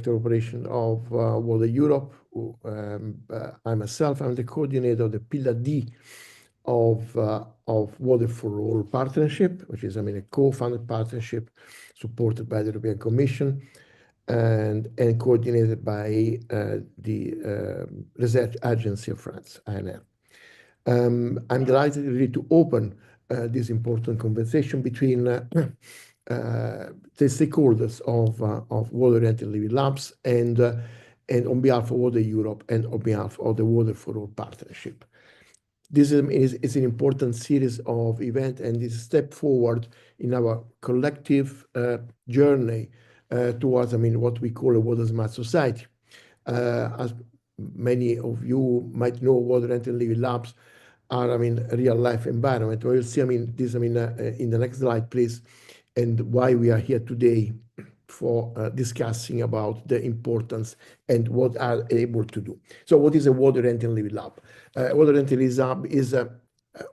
Director of Operations of WOLL Europe. I myself am the coordinator of the Pillar D of Water4All partnership, which is, a co-funded partnership supported by the European Commission and coordinated by the Research Agency of France, ANR. I'm delighted really to open this important conversation between the stakeholders of water-oriented living labs and on behalf of Water Europe and on behalf of the Water4All partnership. This is an important series of events and is a step forward in our collective journey towards, what we call a water smart society. As many of you might know, water-oriented living labs are, a real life environment. We'll see, this, in the next slide, please, and why we are here today for discussing about the importance and what are able to do. So what is a water-oriented living lab? Water-oriented living lab is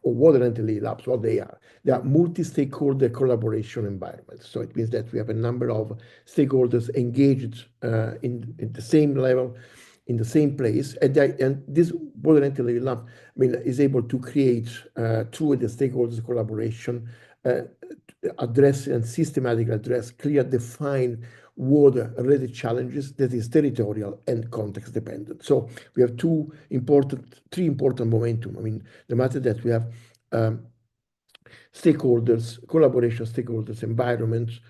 water-oriented living labs, what they are. They are multi-stakeholder collaboration environments. So it means that we have a number of stakeholders engaged in the same level, in the same place, and this water-oriented living lab, is able to create through the stakeholders collaboration, address and systematically address clear, defined water-related challenges that is territorial and context dependent. So we have three important momentum. The matter that we have stakeholders, collaboration stakeholders, environments,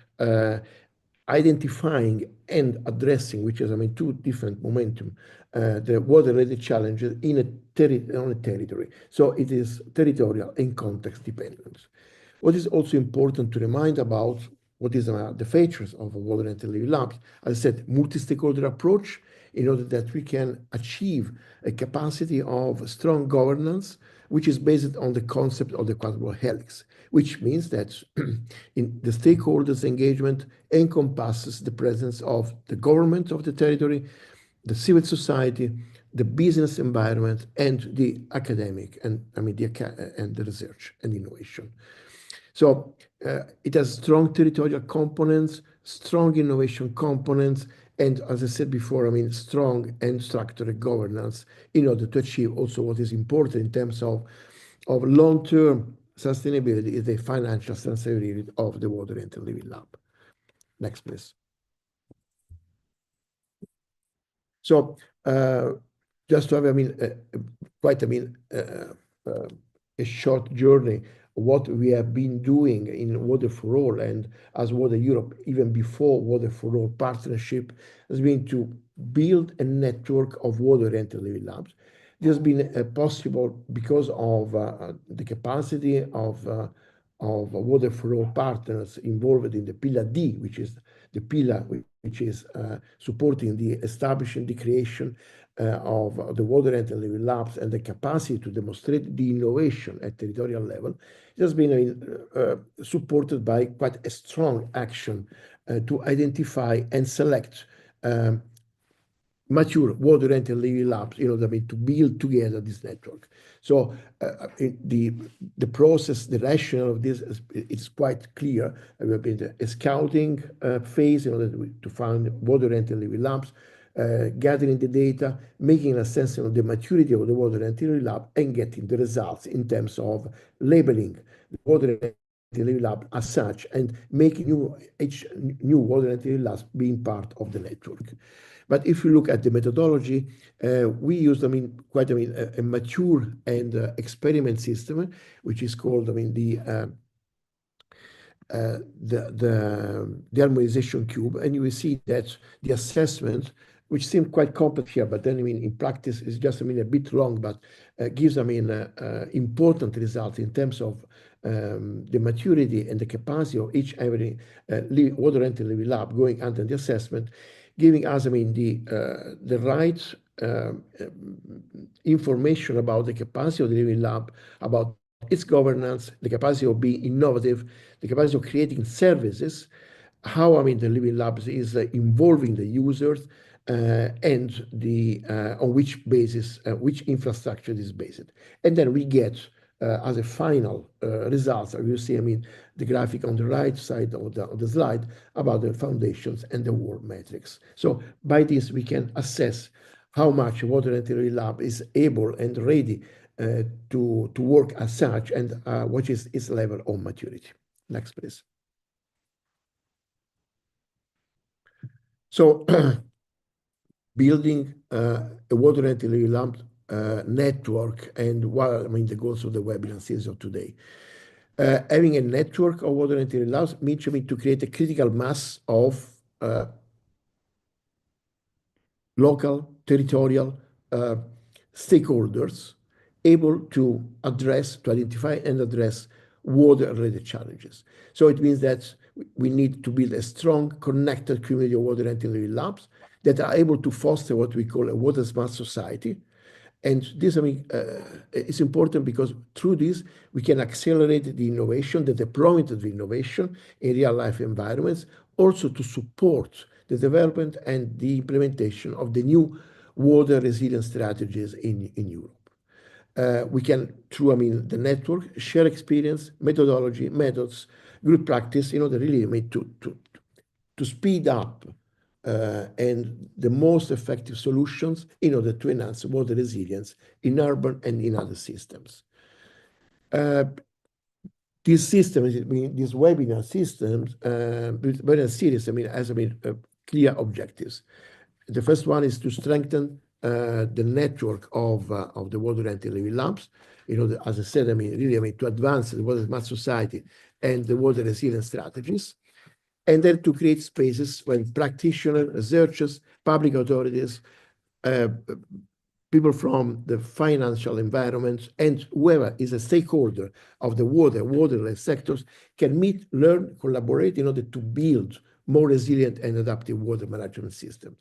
identifying and addressing, which is, two different momentum, the water-related challenges on a territory. So it is territorial and context dependent. What is also important to remind about what is the features of a water-oriented living lab, as I said, multi-stakeholder approach in order that we can achieve a capacity of strong governance, which is based on the concept of the quadruple helix, which means that in the stakeholders engagement encompasses the presence of the government of the territory, the civil society, the business environment, and the academic and the research and innovation. So it has strong territorial components, strong innovation components, and as I said before, strong and structured governance in order to achieve also what is important in terms of long-term sustainability is the financial sustainability of the water-oriented living lab. Next, please. So just to have, quite a short journey, what we have been doing in Water4All and as Water Europe, even before Water4All partnership, has been to build a network of water-oriented living labs. This has been possible because of the capacity of Water4All partners involved in the Pillar D, which is the pillar which is supporting the establishing the creation of the water-oriented living labs and the capacity to demonstrate the innovation at territorial level. It has been supported by quite a strong action to identify and select mature water-oriented living labs in order to build together this network. So the process, the rationale of this is quite clear. We have been a scouting phase in order to find water-oriented living labs, gathering the data, making an assessment of the maturity of the water-oriented living lab, and getting the results in terms of labeling the water-oriented living lab as such, and making each new water-oriented living labs being part of the network. But if you look at the methodology, we used, quite a mature and experiment system, which is called, the Harmonization cube, and you will see that the assessment, which seemed quite complex here, but then in practice is just a bit long, but gives important results in terms of the maturity and the capacity of every water-oriented living lab going under the assessment, giving us the right information about the capacity of the living lab, about its governance, the capacity of being innovative, the capacity of creating services, how the living labs is involving the users, and on which basis, which infrastructure is based. And then we get as a final result. You see, I mean, the graphic on the right side of the slide about the foundations and the WORL matrix. So by this, we can assess how much water and utility lab is able and ready to work as such, and what is its level of maturity. Next, please. So building a water and utility lab network, and what I mean, the goals of the webinar series of today. Having a network of water and utility labs means to create a critical mass of local, territorial stakeholders able to identify and address water-related challenges. So it means that we need to build a strong, connected community of water and utility labs that are able to foster what we call a water smart society. And this, I mean, is important because through this, we can accelerate the innovation, the deployment of the innovation in real life environments, also to support the development and the implementation of the new water resilience strategies in Europe. We can, through, I mean, the network, share experience, methodology, methods, good practice, that really made to speed up and the most effective solutions in order to enhance water resilience in urban and in other systems. This system, these webinar systems, webinar series, I mean, has clear objectives. The first one is to strengthen the network of the water and utility labs. As I said, really, to advance the water smart society and the water resilience strategies, and then to create spaces when practitioners, researchers, public authorities, people from the financial environment, and whoever is a stakeholder of the water-led sectors can meet, learn, collaborate in order to build more resilient and adaptive water management systems.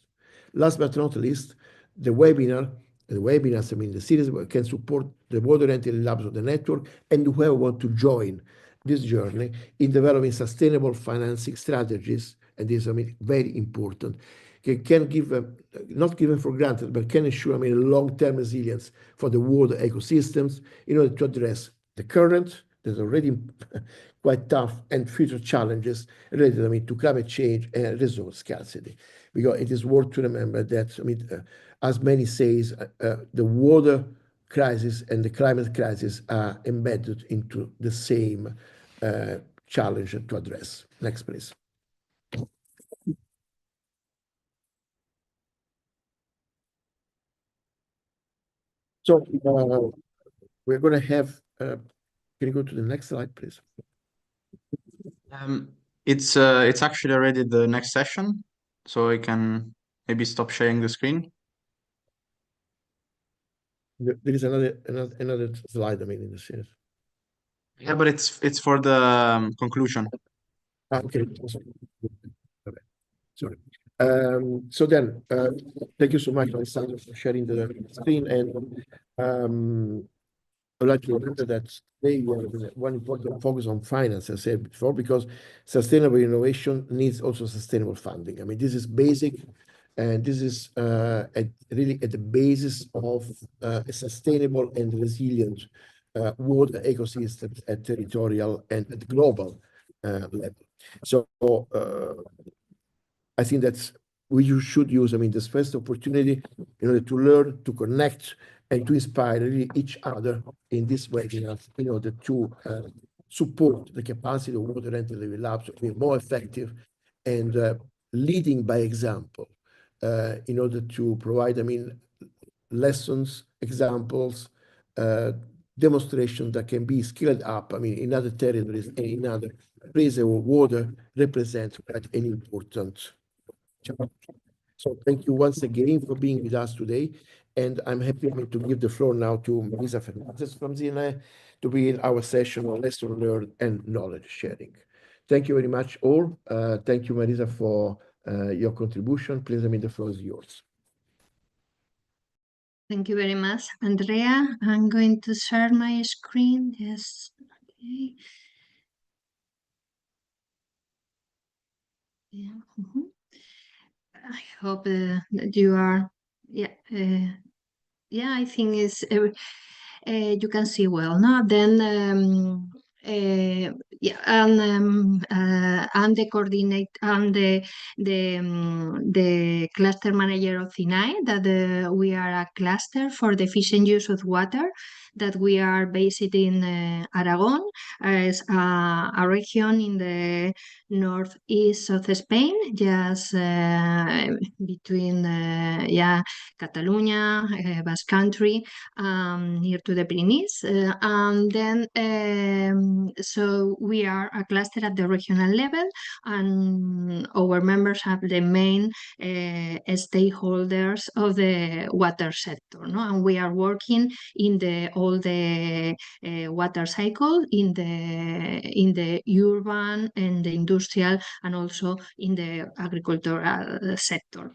Last but not least, the webinars, the series can support the water and utility labs of the network and whoever want to join this journey in developing sustainable financing strategies, and this is very important. Can give not given for granted, but can ensure long-term resilience for the water ecosystems in order to address the current, that's already quite tough, and future challenges related to climate change and resource scarcity. Because it is worth to remember that as many says, the water crisis and the climate crisis are embedded into the same challenge to address. Next, please. So we're going to have, can you go to the next slide, please? It's actually already the next session, so I can maybe stop sharing the screen. There is another slide, in the series. Yeah, but it's for the conclusion. Okay. Sorry. So then, thank you so much, Alessandro, for sharing the screen. And I'd like to remember that today we have one important focus on finance, as I said before, because sustainable innovation needs also sustainable funding. This is basic, and this is really at the basis of a sustainable and resilient water ecosystems at territorial and at global level. So I think that's we should use, this first opportunity in order to learn, to connect, and to inspire really each other in this webinar in order to support the capacity of water and utility labs to be more effective and leading by example in order to provide, lessons, examples, demonstrations that can be scaled up, in other territories and in other places where water represents quite an important challenge. So thank you once again for being with us today. And I'm happy to give the floor now to Marisa Fernandez from ZNI to begin our session on lesson learned and knowledge sharing. Thank you very much all. Thank you, Marisa, for your contribution. Please, the floor is yours. Thank you very much, Andrea. I'm going to share my screen. Yes. Okay. Yeah. I hope that you are. Yeah. Yeah. I think it's you can see well. No, then yeah, and the coordinate and the cluster manager of SINAE, that we are a cluster for the efficient use of water, that we are based in Aragon, as a region in the northeast of Spain, just between Catalonia, Basque Country, near to the Pyrenees. And then, so we are a cluster at the regional level, and our members have the main stakeholders of the water sector, no? And we are working in all the water cycle in the urban and the industrial, and also in the agricultural sector.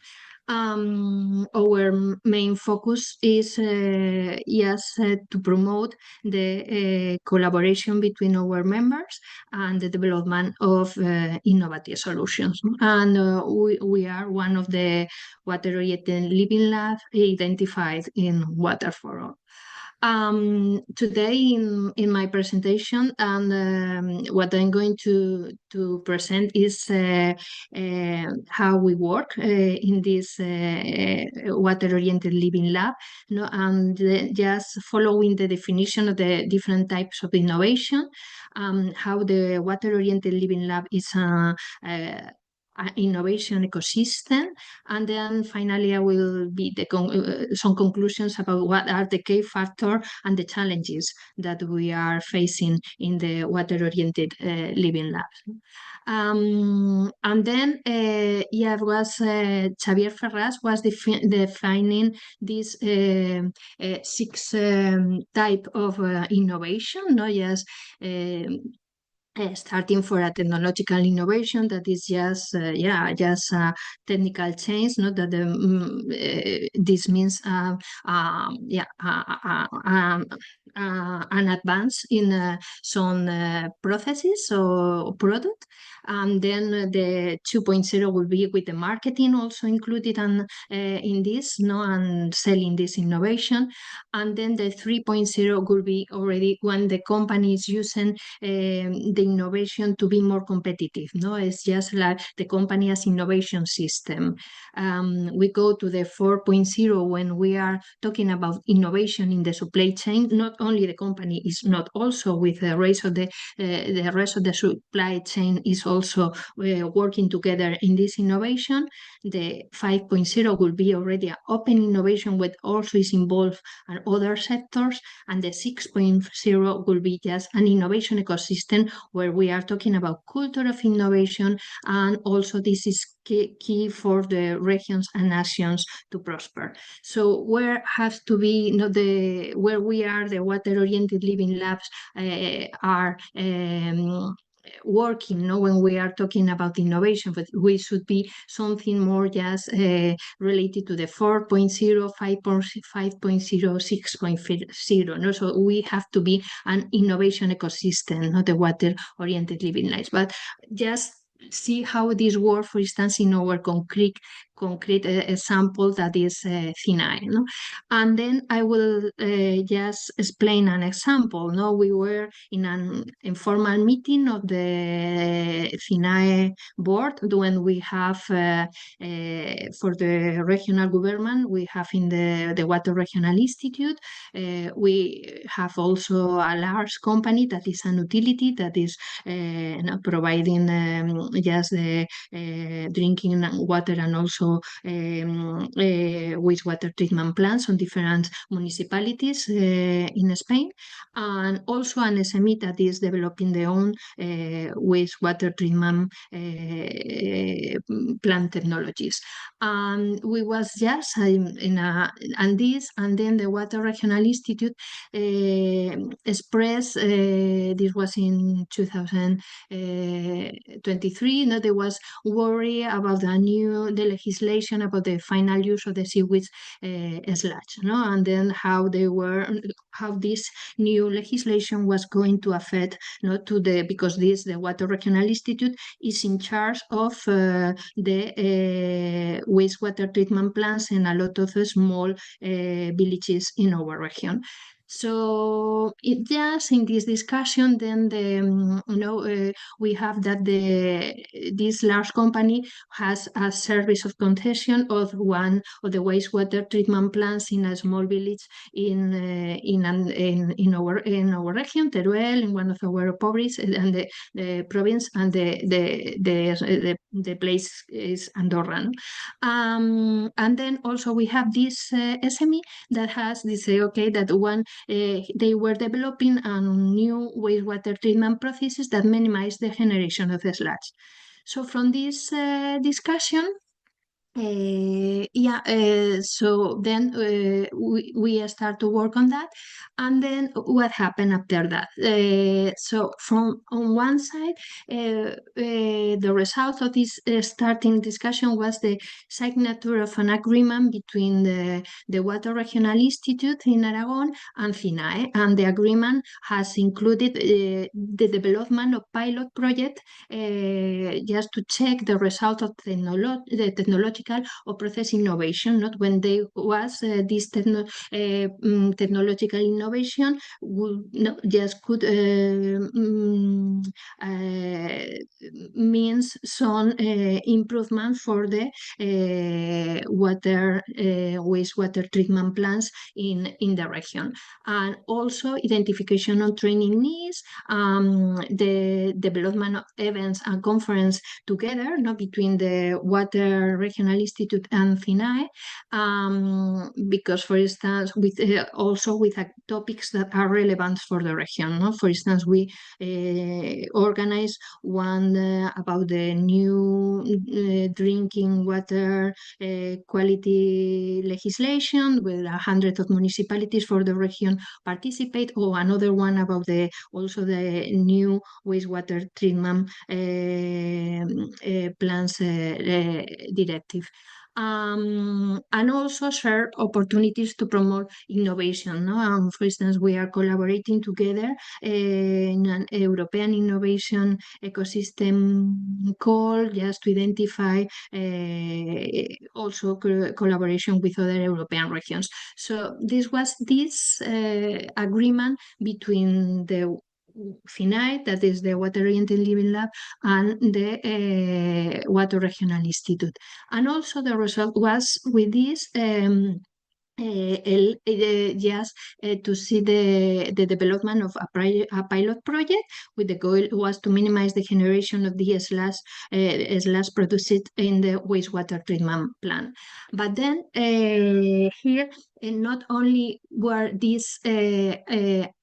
Our main focus is to promote the collaboration between our members and the development of innovative solutions. And we are one of the water-oriented living labs identified in Water4All. Today in my presentation, and what I'm going to present is how we work in this water-oriented living lab, no? And just following the definition of the different types of innovation, how the water-oriented living lab is innovation ecosystem, and then finally I will be some conclusions about what are the key factors and the challenges that we are facing in the water-oriented living labs. And then it was Xavier Ferraz was defining this 6 type of innovation, not just starting for a technological innovation that is just technical change, not that this means an advance in some processes or product. And then the 2.0 will be with the marketing also included in this, no, and selling this innovation. And then the 3.0 will be already when the company is using the innovation to be more competitive. No, it's just like the company as innovation system. We go to the 4.0 when we are talking about innovation in the supply chain. Not only the company is not also with the rest of the rest of the supply chain is also working together in this innovation. The 5.0 will be already an open innovation with also is involved and other sectors, and the 6.0 will be just an innovation ecosystem where we are talking about culture of innovation, and also this is key for the regions and nations to prosper. So where has to be where we are, the water-oriented living labs are working, no, when we are talking about innovation, but we should be something more just related to the 4.0, 5.0, 6.0. No? So we have to be an innovation ecosystem, not the water-oriented living lives. But just see how this works, for instance, in our concrete example that is SINAE. No? And then I will just explain an example. No? We were in an informal meeting of the SINAE board when we have for the regional government, we have in the Water Regional Institute, we have also a large company that is an utility that is providing just the drinking water and also wastewater treatment plants on different municipalities in Spain, and also an SME that is developing their own wastewater treatment plant technologies. We was just and then the Water Regional Institute expressed, this was in 2023, no, there was worry about the legislation about the final use of the sewage sludge, no, and then how this new legislation was going to affect, no, because the Water Regional Institute is in charge of the wastewater treatment plants in a lot of small villages in our region. So just in this discussion, then we have that this large company has a service of concession of one of the wastewater treatment plants in a small village in our region, Teruel, in one of our provinces, and the province, and the place is Andorra. No? And then also we have this SME that has this that one they were developing a new wastewater treatment processes that minimize the generation of sludge. So from this discussion, so then we start to work on that, and then what happened after that? So from on one side, the result of this starting discussion was the signature of an agreement between the Water Regional Institute in Aragon and FINAE, and the agreement has included the development of pilot project just to check the result of the technological or process innovation. Not when there was this technological innovation just could means some improvement for the wastewater treatment plants in the region, and also identification of training needs, the development of events and conference together, between the Water Regional Institute and FINAE, because, for instance, also with topics that are relevant for the region. For instance, we organize one about the new drinking water quality legislation, with 100 of municipalities for the region participate, or another one about also the new wastewater treatment plans directive. And also share opportunities to promote innovation. For instance, we are collaborating together in an European innovation ecosystem call, just to identify also collaboration with other European regions. So this was this agreement between the FINAE, that is the Water Oriented Living Lab, and the Water Regional Institute. And also the result was with this just to see the development of a pilot project, with the goal was to minimize the generation of the sludge produced in the wastewater treatment plant. But then here, not only were these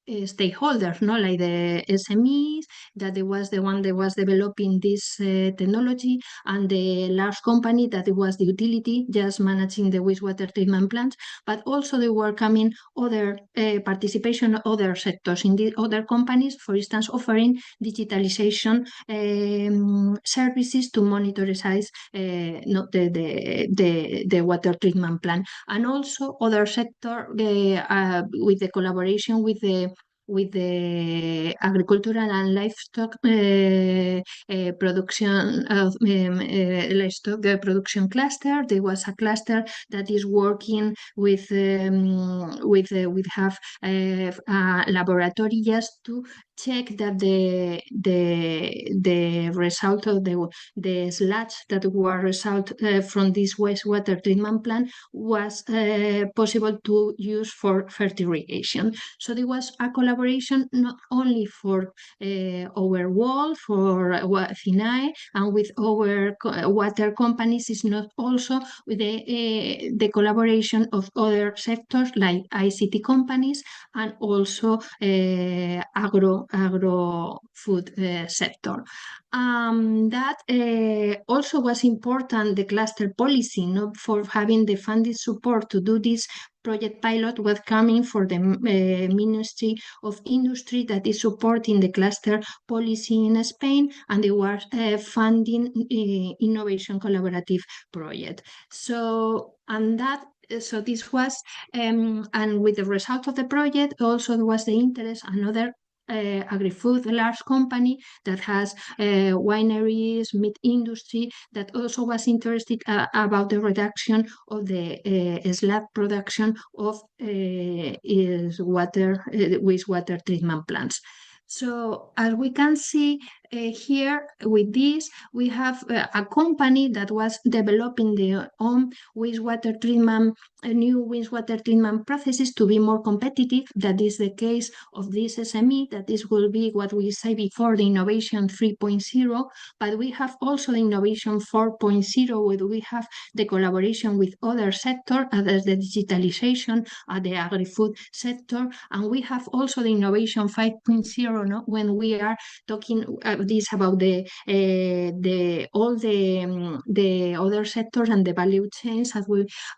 stakeholders, like the SMEs, that it was the one that was developing this technology, and the large company that it was the utility just managing the wastewater treatment plants, but also there were coming other participation of other sectors in the other companies, for instance, offering digitalization services to monitorize the water treatment plant, and also other sector with the collaboration with the agricultural and livestock production of livestock production cluster. There was a cluster that is working with have a laboratory just to check that the result of the sludge that were result from this wastewater treatment plant was possible to use for fertigation. So there was a collaboration not only for our WOLL, for FINAE, and with our water companies, is not also with the collaboration of other sectors like ICT companies, and also agro-food sector. That also was important, the cluster policy, for having the funded support to do this project pilot was coming for the Ministry of Industry, that is supporting the cluster policy in Spain, and they were funding innovation collaborative project. So this was, and with the result of the project, also there was the interest, another agri-food large company that has wineries, meat industry, that also was interested about the reduction of the slab production of wastewater treatment plants. So as we can see here with this, we have a company that was developing their own wastewater treatment, new wastewater treatment processes to be more competitive. That is the case of this SME, that this will be what we say before, the innovation 3.0, but we have also the innovation 4.0, where we have the collaboration with other sectors, as the digitalization, the agri-food sector, and we have also the innovation 5.0, no? When we are talking this about all the other sectors and the value chains,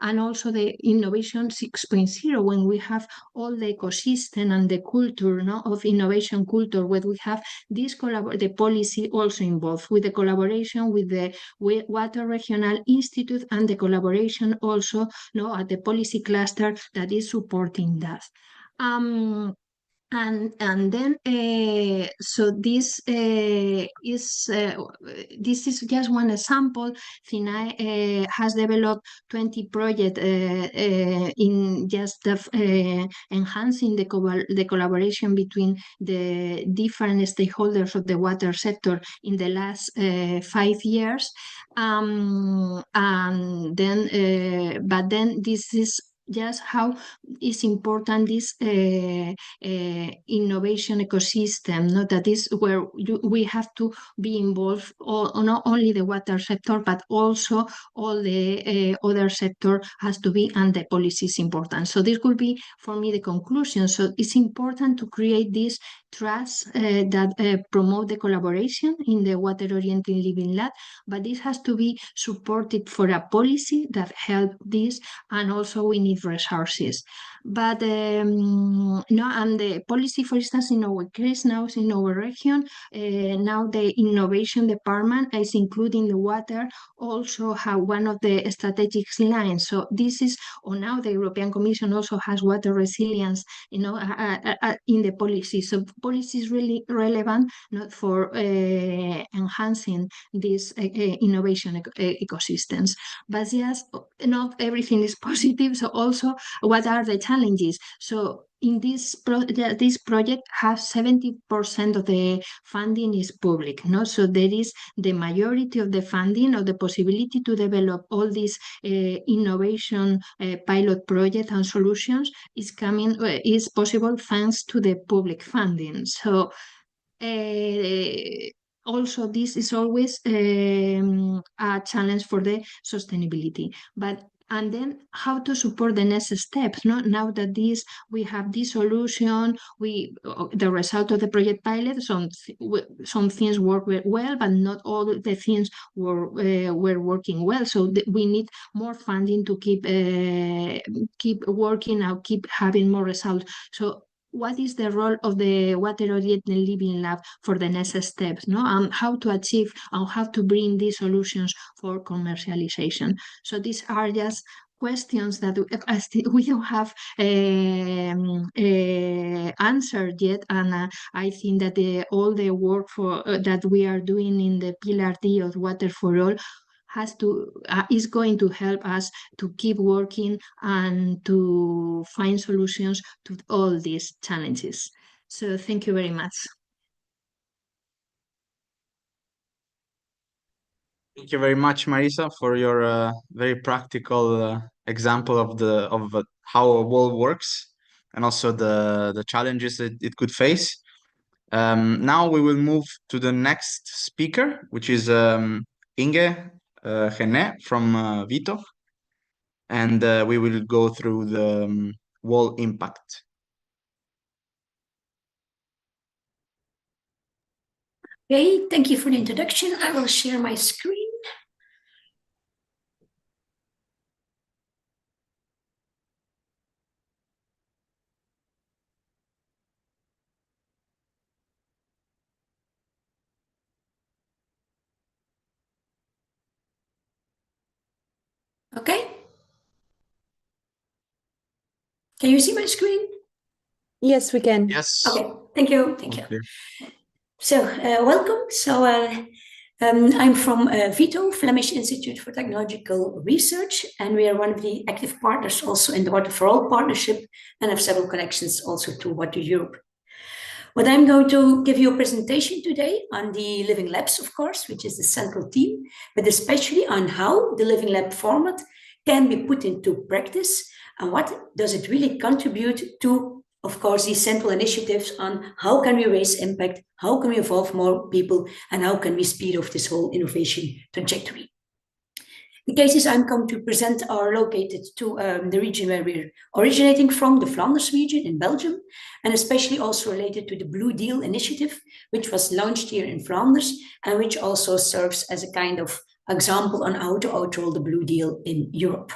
and also the innovation 6.0, when we have all the ecosystem and the culture, no, of innovation culture, where we have this the policy also involved, with the collaboration with the Water Regional Institute, and the collaboration also, no, at the policy cluster that is supporting that. And then so this is just one example. FINAE has developed 20 projects in just enhancing the collaboration between the different stakeholders of the water sector in the last 5 years. And then, but then this is just how is important this innovation ecosystem, no? That is where we have to be involved, not only the water sector, but also all the other sector has to be, and the policy is important. So this will be for me the conclusion. So it's important to create this trust that promote the collaboration in the water-oriented living lab, but this has to be supported for a policy that help this, and also we need resources. But no, and the policy, for instance, in our case now, in our region, now the innovation department is including the water, also have one of the strategic lines. So this is, or now the European Commission also has water resilience, you know, in the policy. So policy is really relevant, not for enhancing these innovation ecosystems. But yes, not everything is positive. So also, what are the challenges? So in this project has 70% of the funding is public, no? So there is the majority of the funding, or the possibility to develop all these innovation pilot projects and solutions is coming, is possible thanks to the public funding. So also this is always a challenge for the sustainability. And then how to support the next steps, no? Now that we have this solution, the result of the project pilot, some things work well, but not all the things were working well. So we need more funding to keep working and keep having more results. So what is the role of the water-oriented living lab for the next steps, no? And how to achieve and how to bring these solutions for commercialization. So these are just questions that we don't have answered yet, and I think that all the work that we are doing in the Pillar D of Water for All is going to help us to keep working and to find solutions to all these challenges. So thank you very much. Thank you very much, Marisa, for your very practical example of how a wall works, and also the challenges that it could face. Now we will move to the next speaker, which is Inge Gené from Vito, and we will go through the wall impact. Okay, thank you for the introduction. I will share my screen. Okay. Can you see my screen? Yes, we can. Yes. Okay, thank you. Thank you. Okay. So, welcome. So, I'm from VITO, Flemish Institute for Technological Research, and we are one of the active partners also in the Water4All partnership and have several connections also to Water Europe. What I'm going to give you a presentation today on the Living Labs, of course, which is the central theme, but especially on how the Living Lab format can be put into practice and what does it really contribute to, of course, these central initiatives on how can we raise impact, how can we involve more people, and how can we speed up this whole innovation trajectory. The cases I'm going to present are located to the region where we're originating from, the Flanders region in Belgium, and especially also related to the Blue Deal initiative, which was launched here in Flanders, and which also serves as a kind of example on how to outroll the Blue Deal in Europe.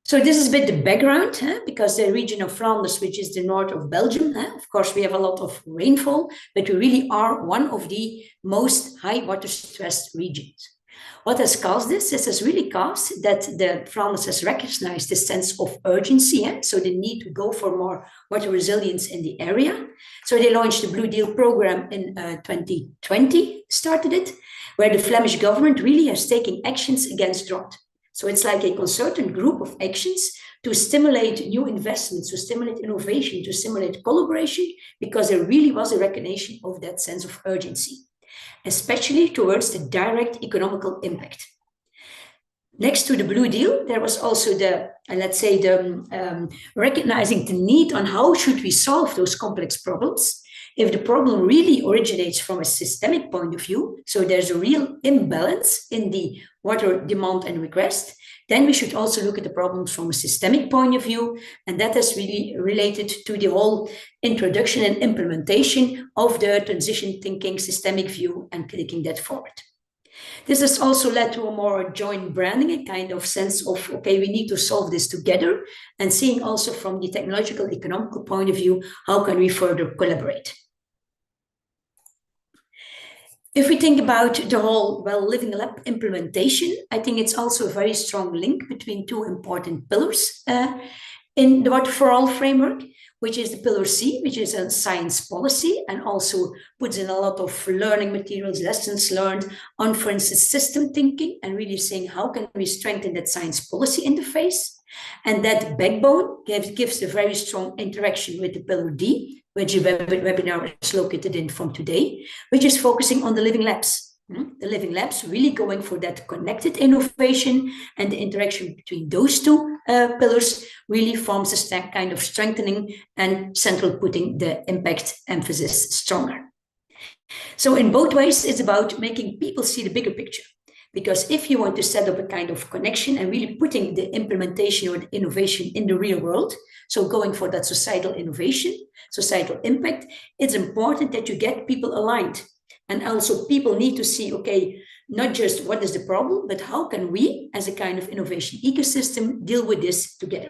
So this is a bit the background, because the region of Flanders, which is the north of Belgium, of course, we have a lot of rainfall, but we really are one of the most high water stressed regions. What has caused this? This has really caused that the Flanders has recognized the sense of urgency, so the need to go for more water resilience in the area. So they launched the Blue Deal program in 2020, started it, where the Flemish government really has taken actions against drought. So it's like a concerted group of actions to stimulate new investments, to stimulate innovation, to stimulate collaboration, because there really was a recognition of that sense of urgency, especially towards the direct economical impact. Next to the Blue Deal, there was also the, let's say, the recognizing the need on how should we solve those complex problems. If the problem really originates from a systemic point of view, so there's a real imbalance in the water demand and request, then we should also look at the problems from a systemic point of view, and that is really related to the whole introduction and implementation of the transition thinking systemic view and taking that forward. This has also led to a more joint branding, a kind of sense of, okay, we need to solve this together, and seeing also from the technological, economical point of view, how can we further collaborate? If we think about the whole Living Lab implementation, I think it's also a very strong link between two important pillars in the Water4All framework, which is the pillar C, which is a science policy, and also puts in a lot of learning materials, lessons learned on, for instance, system thinking, and really saying how can we strengthen that science policy interface. And that backbone gives a very strong interaction with the pillar D, which the webinar is located in from today, which is focusing on the Living Labs. The Living Labs really going for that connected innovation, and the interaction between those two pillars really forms a kind of strengthening and central putting the impact emphasis stronger. So in both ways, it's about making people see the bigger picture. Because if you want to set up a kind of connection and really putting the implementation or the innovation in the real world, so going for that societal innovation, societal impact, it's important that you get people aligned. And also people need to see, okay, not just what is the problem, but how can we, as a kind of innovation ecosystem, deal with this together.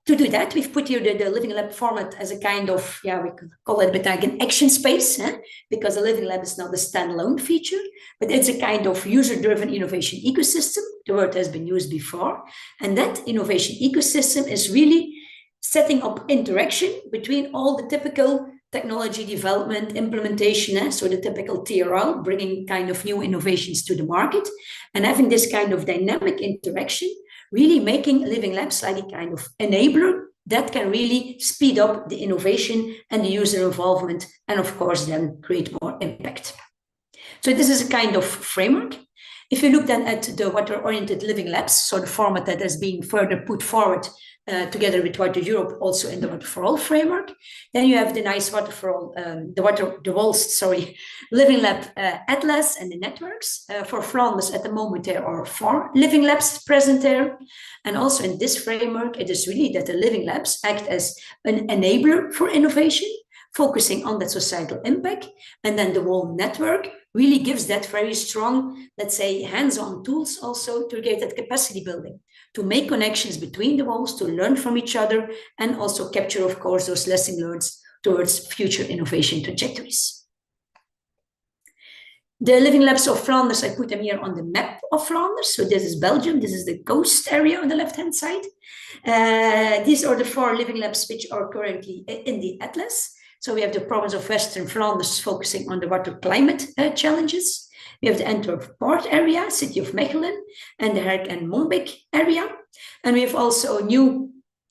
To do that, we've put here the Living Lab format as a kind of, we could call it a bit like an action space, because the Living Lab is not a standalone feature, but it's a kind of user-driven innovation ecosystem. The word has been used before. And that innovation ecosystem is really setting up interaction between all the typical technology development, implementation, so the typical TRL, bringing kind of new innovations to the market, and having this kind of dynamic interaction, really making Living Labs like a kind of enabler that can really speed up the innovation and the user involvement, and of course then create more impact. So this is a kind of framework. If you look then at the water-oriented Living Labs, so the format that has been further put forward together with Water Europe, also in the Water4All framework, then you have the nice Water4All, the WOLLs, Living Lab Atlas and the networks. For Flanders at the moment, there are 4 Living Labs present there. And also in this framework, it is really that the Living Labs act as an enabler for innovation, focusing on that societal impact. And then the WOLL network really gives that very strong, let's say, hands-on tools also to get that capacity building, to make connections between the WOLLs, to learn from each other, and also capture, of course, those lessons learned towards future innovation trajectories. The living labs of Flanders, I put them here on the map of Flanders. So this is Belgium. This is the coast area on the left-hand side. These are the 4 living labs which are currently in the atlas. So we have the province of Western Flanders focusing on the water climate challenges. We have the Antwerp port area, city of Mechelen, and the Herk and Molenbeek area. And we have also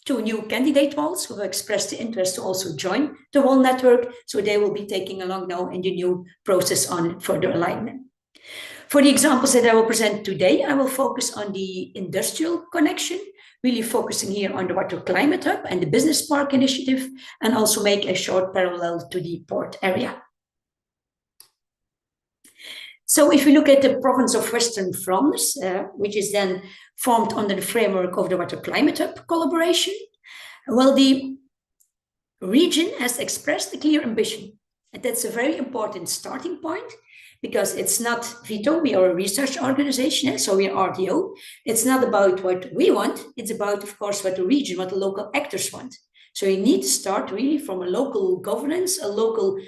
2 new candidate WOLLs who have expressed the interest to also join the WOLL network. So they will be taking along now in the new process on further alignment. For the examples that I will present today, I will focus on the industrial connection, really focusing here on the Water Climate Hub and the Business Park Initiative, and also make a short parallel to the port area. So if we look at the province of Western Flanders, which is then formed under the framework of the Water Climate Hub collaboration, well, the region has expressed a clear ambition. And that's a very important starting point, because it's not VITO, we are a research organization, so we are RDO. It's not about what we want, it's about, of course, what the region, what the local actors want. So you need to start really from a local governance, a local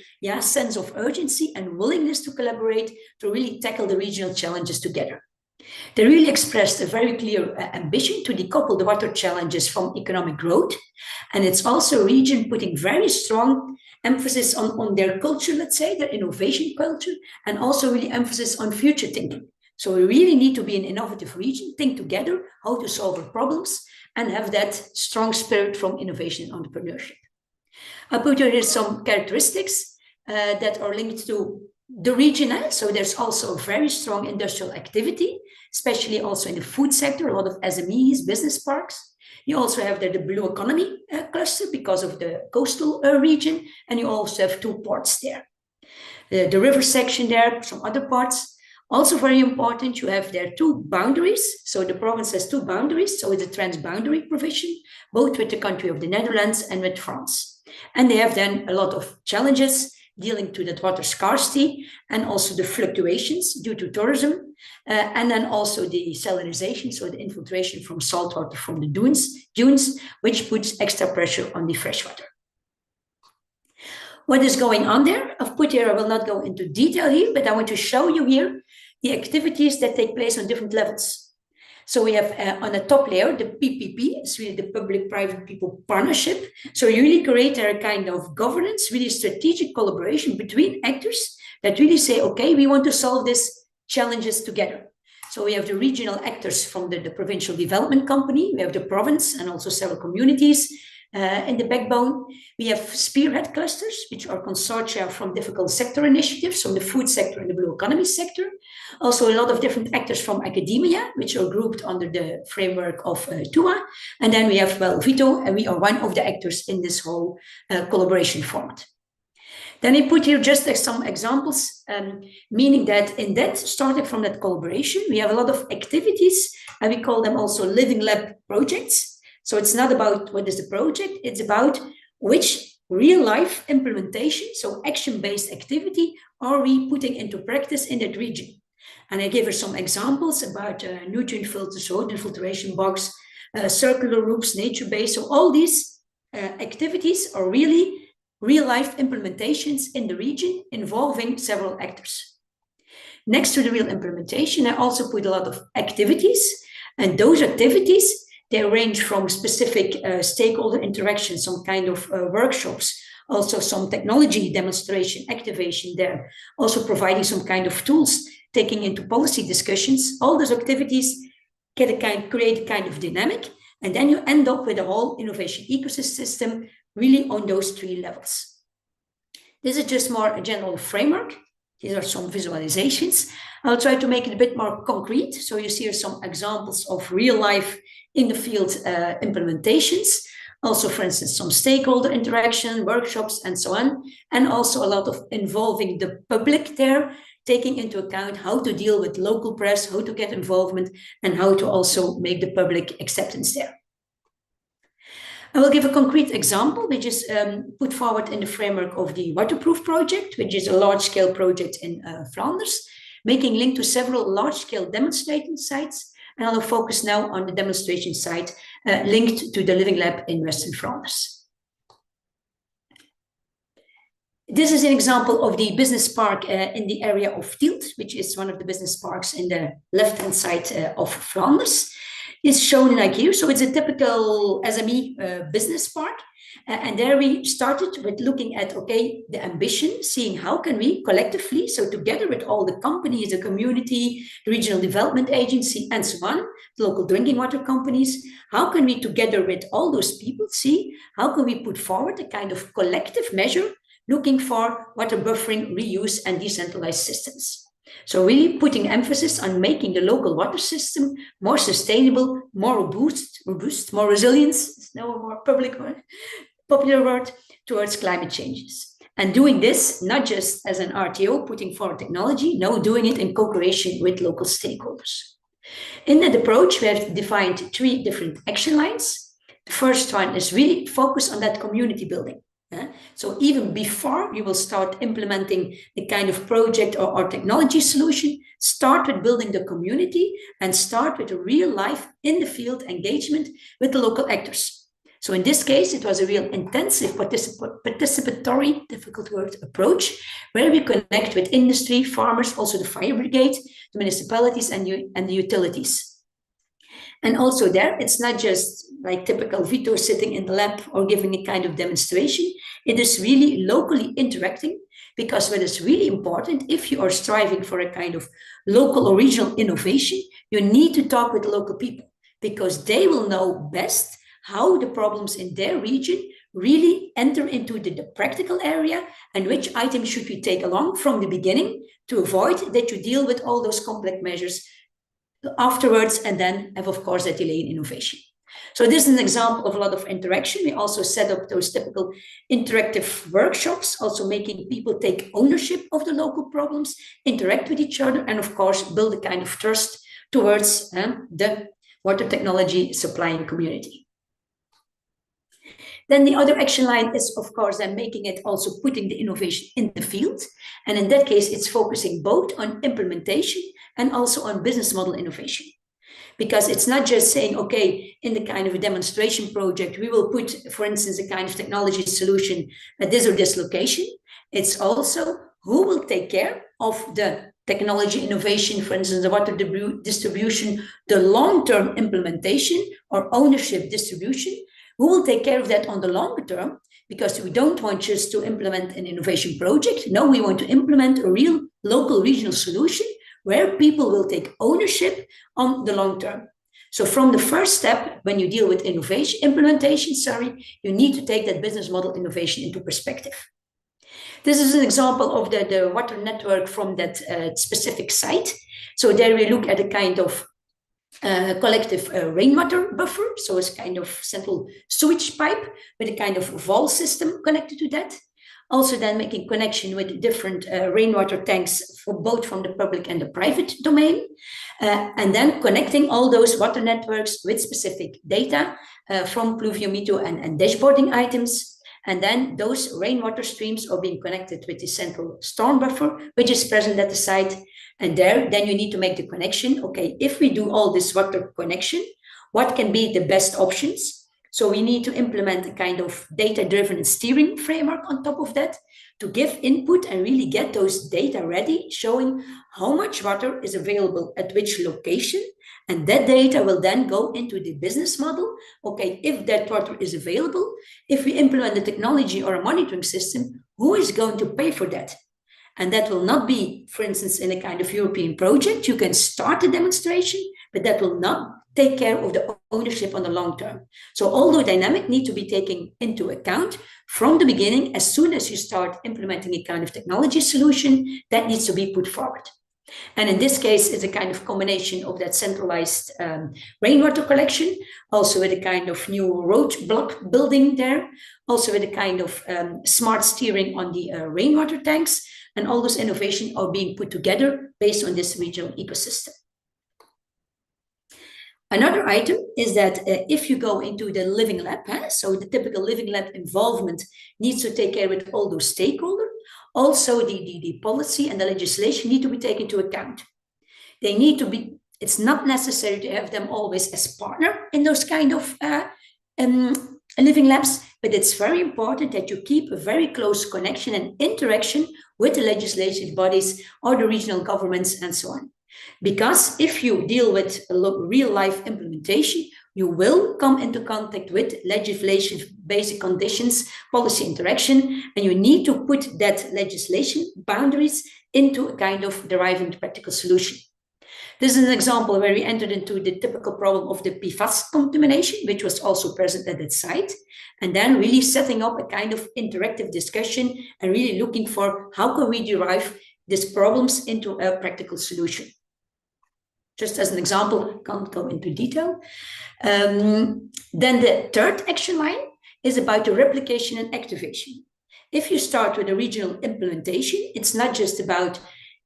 sense of urgency and willingness to collaborate to really tackle the regional challenges together. They really expressed a very clear ambition to decouple the water challenges from economic growth. And it's also a region putting very strong emphasis on their culture, let's say, their innovation culture, and also really emphasis on future thinking. So we really need to be an innovative region, think together how to solve our problems, and have that strong spirit from innovation and entrepreneurship. I put here some characteristics that are linked to the region. So there's also a very strong industrial activity, especially also in the food sector, a lot of SMEs, business parks. You also have there the blue economy cluster because of the coastal region, and you also have 2 ports there. The river section there, some other parts. Also very important, you have there 2 boundaries. So the province has 2 boundaries. So it's a transboundary provision, both with the country of the Netherlands and with France. And they have then a lot of challenges dealing to that water scarcity and also the fluctuations due to tourism. And then also the salinization, so the infiltration from saltwater from the dunes, which puts extra pressure on the freshwater. What is going on there? I've put here, I will not go into detail here, but I want to show you here the activities that take place on different levels. So we have on the top layer, the PPP, it's really the public-private people partnership. So you really create a kind of governance, really strategic collaboration between actors that really say, okay, we want to solve these challenges together. So we have the regional actors from the provincial development company, we have the province and also several communities in the backbone. We have spearhead clusters, which are consortia from difficult sector initiatives, from the food sector and the blue economy sector. Also a lot of different actors from academia, which are grouped under the framework of TUA. And then we have, well, VITO, and we are one of the actors in this whole collaboration format. Then I put here just some examples, meaning that in that, starting from that collaboration, we have a lot of activities, and we call them also living lab projects. So it's not about what is the project, it's about which real-life implementation, so action-based activity, are we putting into practice in that region. And I gave her some examples about nutrient filters, water filtration box, circular loops, nature-based. So all these activities are really real-life implementations in the region involving several actors. Next to the real implementation, I also put a lot of activities, and those activities, they range from specific stakeholder interaction, some kind of workshops, also some technology demonstration, activation there, also providing some kind of tools, taking into policy discussions. All those activities create a kind of dynamic, and then you end up with a whole innovation ecosystem really on those 3 levels. This is just more a general framework. These are some visualizations. I'll try to make it a bit more concrete. So you see here some examples of real life in the field implementations. Also, for instance, some stakeholder interaction, workshops, and so on. And also a lot of involving the public there, taking into account how to deal with local press, how to get involvement, and how to also make the public acceptance there. I will give a concrete example, which is put forward in the framework of the Waterproof project, which is a large-scale project in Flanders, making link to several large-scale demonstration sites. And I'll focus now on the demonstration site linked to the Living Lab in Western Flanders. This is an example of the business park in the area of Tielt, which is one of the business parks in the left-hand side of Flanders. It's shown like here. So it's a typical SME business park. And there we started with looking at, okay, the ambition, seeing how can we collectively, so together with all the companies, the community, the regional development agency, and so on, the local drinking water companies, how can we together with all those people see, how can we put forward a kind of collective measure looking for water buffering, reuse, and decentralized systems. So really putting emphasis on making the local water system more sustainable, more robust, more resilient, no more popular word, towards climate changes. And doing this, not just as an RTO putting forward technology, no, doing it in co-creation with local stakeholders. In that approach, we have defined 3 different action lines. The first one is really focus on that community building. So even before you will start implementing the kind of project or technology solution, start with building the community and start with a real life in the field engagement with the local actors. So in this case, it was a real intensive participatory, difficult word, approach, where we connect with industry, farmers, also the fire brigade, the municipalities and the utilities. And also there, it's not just like typical Vito sitting in the lab or giving a kind of demonstration. It is really locally interacting, because what is really important, if you are striving for a kind of local or regional innovation, you need to talk with the local people, because they will know best how the problems in their region really enter into the practical area and which items should we take along from the beginning to avoid that you deal with all those complex measures afterwards and then have, of course, that delay in innovation. So this is an example of a lot of interaction. We also set up those typical interactive workshops, also making people take ownership of the local problems, interact with each other, and of course, build a kind of trust towards the water technology supplying community. Then the other action line is, of course, then making it also putting the innovation in the field. And in that case, it's focusing both on implementation and also on business model innovation. Because it's not just saying, okay, in the kind of a demonstration project, we will put, for instance, a kind of technology solution at this or this location. It's also who will take care of the technology innovation, for instance, the water distribution, the long-term implementation or ownership distribution. Who will take care of that on the longer term? Because we don't want just to implement an innovation project. No, we want to implement a real local regional solution where people will take ownership on the long term. So from the first step, when you deal with implementation, you need to take that business model innovation into perspective. This is an example of the water network from that specific site. So there we look at a kind of collective rainwater buffer. So it's kind of central sewage pipe with a kind of WOLL system connected to that. Also then making connection with different rainwater tanks for both from the public and the private domain. And then connecting all those water networks with specific data from pluviometer and dashboarding items. And then those rainwater streams are being connected with the central storm buffer, which is present at the site. And there, then you need to make the connection. Okay, if we do all this water connection, what can be the best options? So we need to implement a kind of data-driven steering framework on top of that to give input and really get those data ready, showing how much water is available at which location. And that data will then go into the business model. Okay, if that water is available, if we implement the technology or a monitoring system, who is going to pay for that? And that will not be, for instance, in a kind of European project. You can start a demonstration, but that will not take care of the ownership on the long term. So all the dynamic need to be taken into account from the beginning. As soon as you start implementing a kind of technology solution, that needs to be put forward. And in this case, it's a kind of combination of that centralized rainwater collection, also with a kind of new road block building there, also with a kind of smart steering on the rainwater tanks, and all those innovations are being put together based on this regional ecosystem. Another item is that if you go into the living lab, so the typical living lab involvement needs to take care with all those stakeholders. Also, the policy and the legislation need to be taken into account. They need to be, it's not necessary to have them always as partner in those kind of living labs, but it's very important that you keep a very close connection and interaction with the legislative bodies or the regional governments and so on. Because if you deal with real-life implementation, you will come into contact with legislation, basic conditions, policy interaction, and you need to put that legislation boundaries into a kind of deriving practical solution. This is an example where we entered into the typical problem of the PFAS contamination, which was also present at that site, and then really setting up a kind of interactive discussion and really looking for how can we derive these problems into a practical solution. Just as an example, can't go into detail. Then the third action line is about the replication and activation. If you start with a regional implementation, it's not just about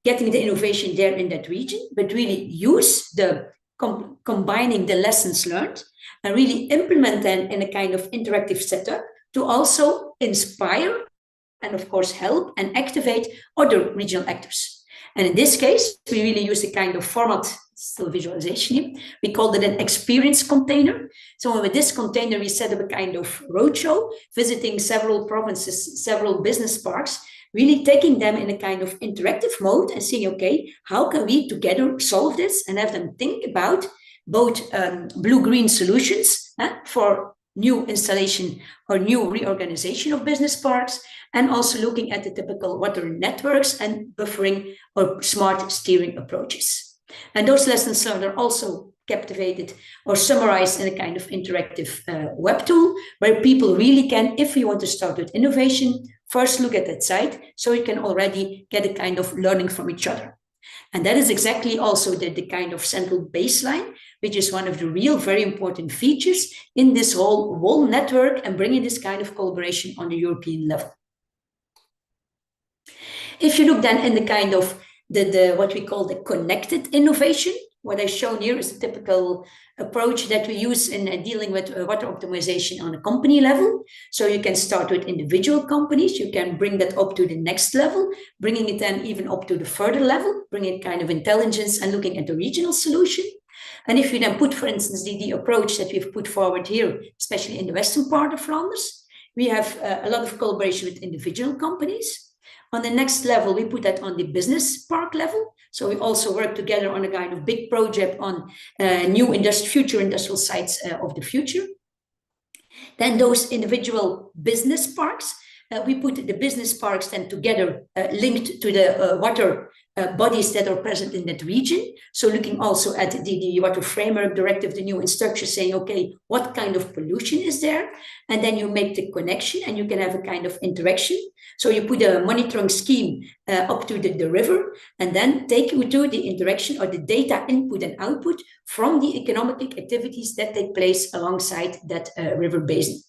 getting the innovation there in that region, but really use the combining the lessons learned and really implement them in a kind of interactive setup to also inspire and of course help and activate other regional actors. And in this case, we really use a kind of format, still visualization here. We called it an experience container. So with this container, we set up a kind of roadshow, visiting several provinces, several business parks, really taking them in a kind of interactive mode and saying, okay, how can we together solve this and have them think about both blue-green solutions for new installation or new reorganization of business parks, and also looking at the typical water networks and buffering or smart steering approaches. And those lessons learned are also captivated or summarized in a kind of interactive web tool where people really can, if you want to start with innovation, first look at that site so you can already get a kind of learning from each other. And that is exactly also the kind of central baseline, which is one of the real very important features in this whole WOLL network and bringing this kind of collaboration on the European level. If you look then in the kind of what we call the connected innovation, what I've shown here is a typical approach that we use in dealing with water optimization on a company level. So you can start with individual companies, you can bring that up to the next level, bringing it then even up to the further level, bringing kind of intelligence and looking at the regional solution. And if you then put, for instance, the approach that we've put forward here, especially in the western part of Flanders, we have a lot of collaboration with individual companies. On the next level, we put that on the business park level. So we also work together on a kind of big project on new future industrial sites of the future. Then those individual business parks, we put the business parks then together linked to the water bodies that are present in that region. So looking also at the Water Framework Directive, the new instruction saying, okay, what kind of pollution is there? And then you make the connection and you can have a kind of interaction. So you put a monitoring scheme up to the river and then take you to the interaction or the data input and output from the economic activities that take place alongside that river basin.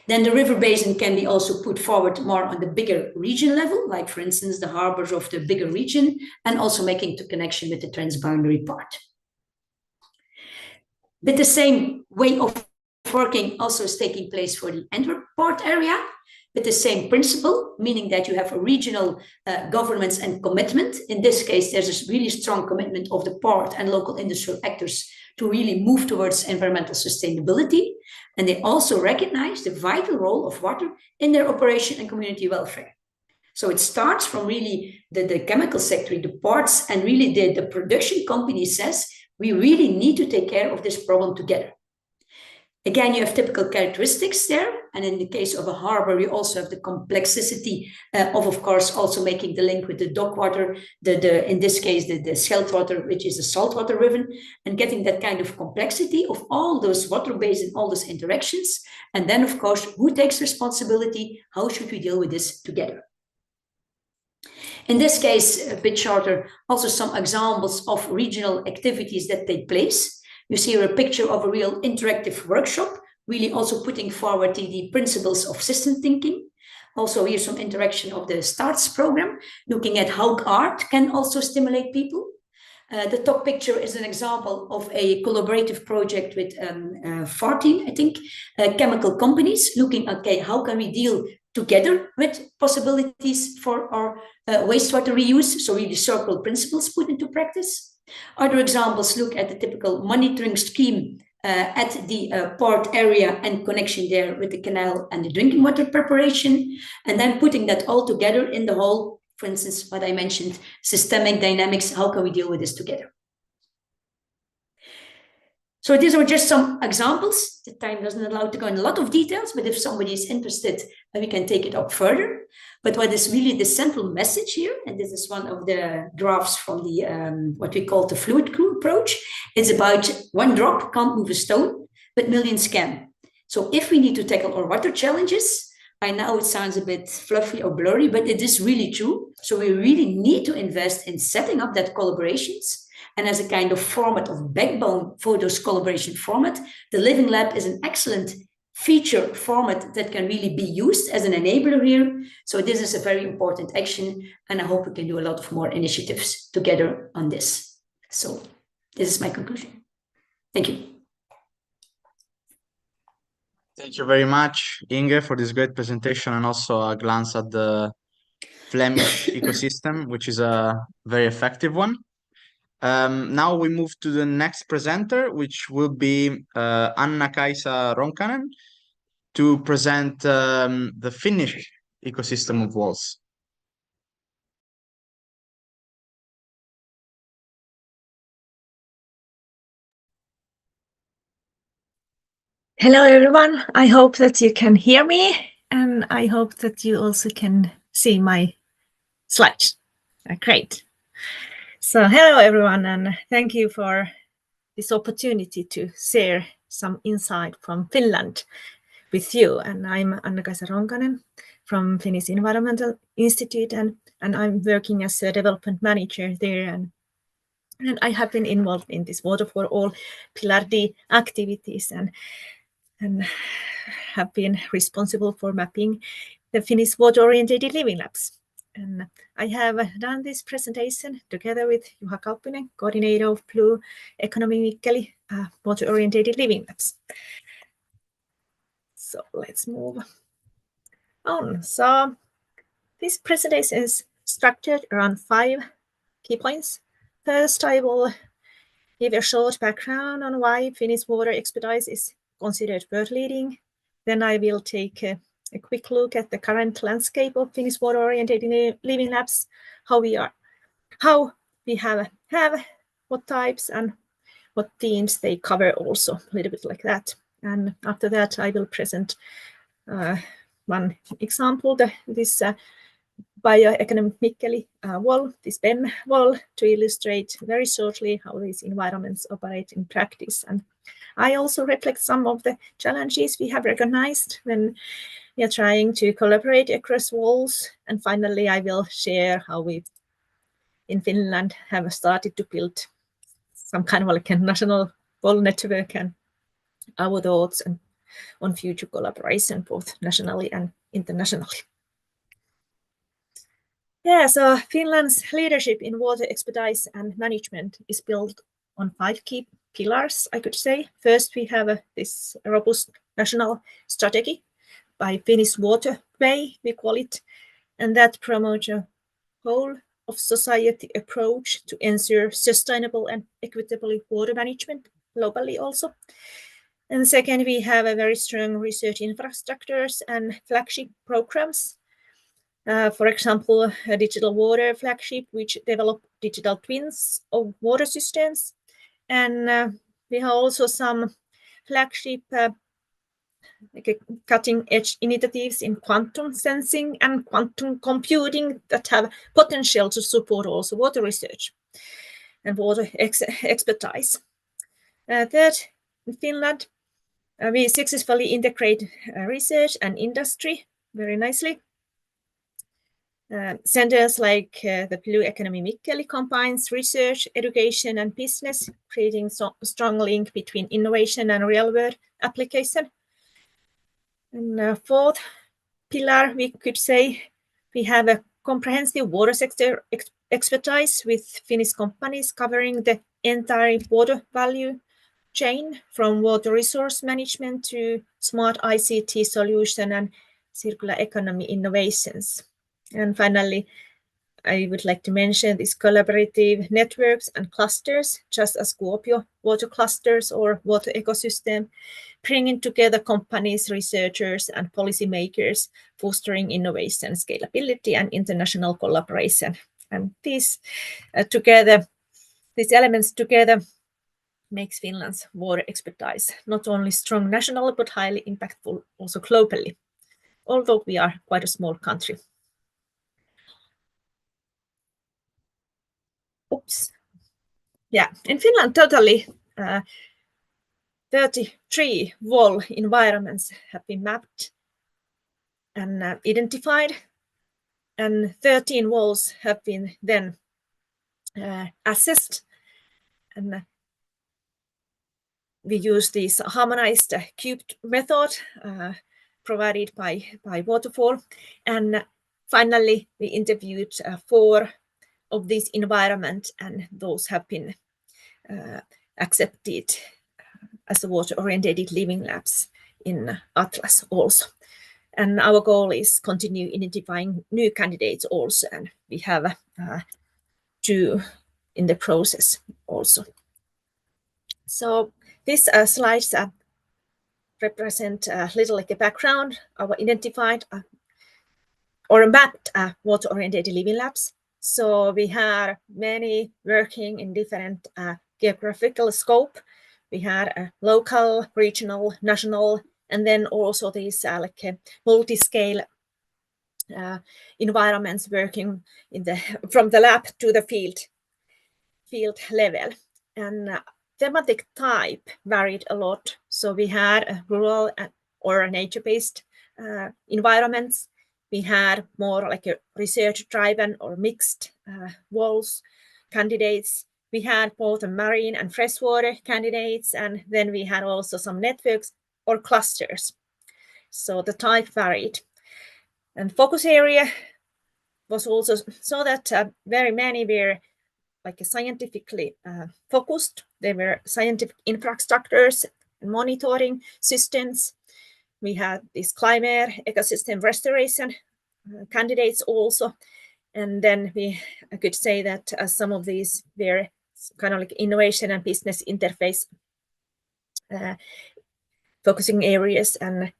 Then the river basin can be also put forward more on the bigger region level, like for instance, the harbors of the bigger region, and also making the connection with the transboundary part. But the same way of working also is taking place for the Antwerp port area, with the same principle, meaning that you have a regional governance and commitment. In this case, there's a really strong commitment of the port and local industrial actors to really move towards environmental sustainability. And they also recognize the vital role of water in their operation and community welfare. So it starts from really the chemical sector, the ports, and really the production company says, we really need to take care of this problem together. Again, you have typical characteristics there. And in the case of a harbor, you also have the complexity of course, also making the link with the dock water, in this case, the Scheldt water, which is a saltwater river, and getting that kind of complexity of all those water basins, all those interactions. And then, of course, who takes responsibility? How should we deal with this together? In this case, a bit shorter, also some examples of regional activities that take place. You see here a picture of a real interactive workshop, really also putting forward the principles of system thinking. Also here's some interaction of the STARTS program, looking at how art can also stimulate people. The top picture is an example of a collaborative project with 14, I think, chemical companies, looking at, okay, how can we deal together with possibilities for our wastewater reuse, so really circle principles put into practice. Other examples look at the typical monitoring scheme at the port area and connection there with the canal and the drinking water preparation, and then putting that all together in the whole, for instance, what I mentioned, systemic dynamics, how can we deal with this together? So these are just some examples. The time doesn't allow to go in a lot of details, but if somebody is interested, then we can take it up further. But what is really the central message here, and this is one of the drafts from the what we call the fluid crew approach, is about one drop can't move a stone, but millions can. So if we need to tackle our water challenges, I know it sounds a bit fluffy or blurry, but it is really true. So we really need to invest in setting up that collaborations. And as a kind of format of backbone for those collaboration format, the Living Lab is an excellent feature format that can really be used as an enabler here. So this is a very important action, and I hope we can do a lot of more initiatives together on this. So this is my conclusion. Thank you. Thank you very much, Inge, for this great presentation and also a glance at the Flemish ecosystem, which is a very effective one. Now we move to the next presenter, which will be Anna-Kaisa Ronkanen, to present the Finnish ecosystem of WOLLs. Hello, everyone. I hope that you can hear me, and I hope that you also can see my slides. Great. So hello, everyone, and thank you for this opportunity to share some insight from Finland with you. And I'm Anna-Kaisa Ronkanen from Finnish Environmental Institute, and I'm working as a development manager there. And I have been involved in this Water4All Pillar D activities and have been responsible for mapping the Finnish water-oriented living labs. And I have done this presentation together with Juha Kauppinen, coordinator of Blue Economy Mikkeli water-oriented living labs. So let's move on. So this presentation is structured around 5 key points. First, I will give a short background on why Finnish water expertise is considered world leading. Then I will take a quick look at the current landscape of Finnish water-oriented living labs, how we have what types and what themes they cover, also a little bit like that. And after that, I will present one example, this Bioeconomic Mikkeli WOLL, this BEM WOLL, to illustrate very shortly how these environments operate in practice. And I also reflect some of the challenges we have recognized when we are trying to collaborate across WOLLs. And finally, I will share how we in Finland have started to build some kind of like a national WOLL network and our thoughts and on future collaboration, both nationally and internationally. Yeah, so Finland's leadership in water expertise and management is built on 5 key pillars, I could say. First, we have this robust national strategy by Finnish Water Way, we call it, and that promotes a whole of society approach to ensure sustainable and equitable water management globally also. And second, we have a very strong research infrastructures and flagship programs. For example, a digital water flagship, which develop digital twins of water systems. And we have also some flagship cutting-edge initiatives in quantum sensing and quantum computing that have potential to support also water research and water expertise. Third, in Finland, we successfully integrate research and industry very nicely. Centers like the Blue Economy Mikkeli combines research, education, and business, creating a strong link between innovation and real-world application. And fourth pillar, we could say, we have a comprehensive water sector expertise with Finnish companies covering the entire water value chain, from water resource management to smart ICT solution and circular economy innovations. And finally, I would like to mention these collaborative networks and clusters, just as Kuopio water clusters or water ecosystem, bringing together companies, researchers, and policymakers, fostering innovation, scalability, and international collaboration. And these elements together makes Finland's water expertise not only strong nationally, but highly impactful also globally, although we are quite a small country. Oops. Yeah, in Finland, totally 33 WOLL environments have been mapped and identified, and 13 WOLLs have been then assessed. And we use this harmonized cubed method provided by Water4. And finally, we interviewed 4 of these environments, and those have been accepted as water-oriented living labs in Atlas also. And our goal is continue identifying new candidates also, and we have 2 in the process also. So these slides represent a little like a background, our identified or mapped water-oriented living labs. So we had many working in different geographical scope. We had a local, regional, national, and then also these like multi-scale environments working in from the lab to the field level. And thematic type varied a lot. So we had a rural or nature-based environments. We had more like a research-driven or mixed WOLLs candidates. We had both marine and freshwater candidates, and then we had also some networks or clusters. So the type varied. And focus area was also so that very many were like scientifically focused. They were scientific infrastructures and monitoring systems. We had this climate ecosystem restoration candidates also. And then I could say that some of these were kind of like innovation and business interface focusing areas, and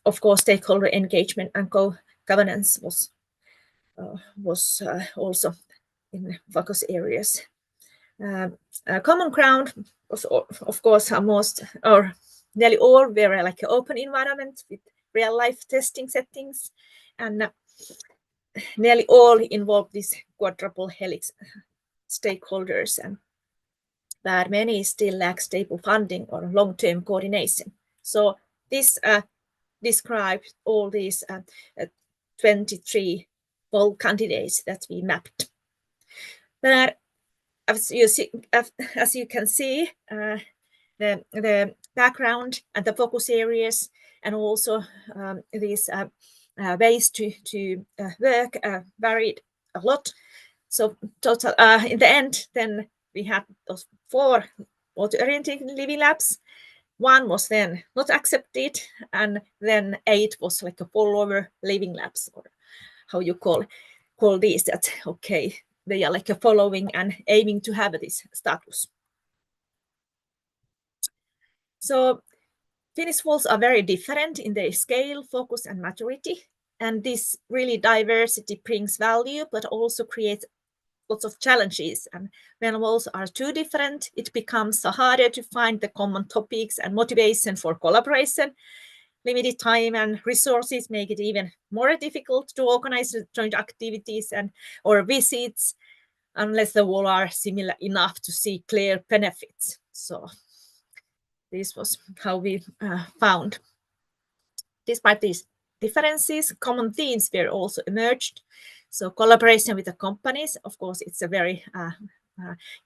of course stakeholder engagement and governance was also in focus areas. Common ground was, of course, most or nearly all were like open environment with real life testing settings, and nearly all involved these quadruple helix stakeholders, and where many still lack stable funding or long-term coordination. So this describes all these 23 WOLL candidates that we mapped. But as you can see, the background and the focus areas, and also these ways to work varied a lot. So total in the end, then we had those 4 water-oriented living labs. 1 was then not accepted, and then 8 was like a follower living labs, or how you call these, that okay, they are like a following and aiming to have this status. So Finnish WOLLs are very different in their scale, focus, and maturity. And this really diversity brings value, but also creates lots of challenges. And when WOLLs are too different, it becomes harder to find the common topics and motivation for collaboration. Limited time and resources make it even more difficult to organize joint activities or visits unless the WOLL are similar enough to see clear benefits. So this was how we found. Despite these differences, common themes were also emerged. So collaboration with the companies, of course, it's a very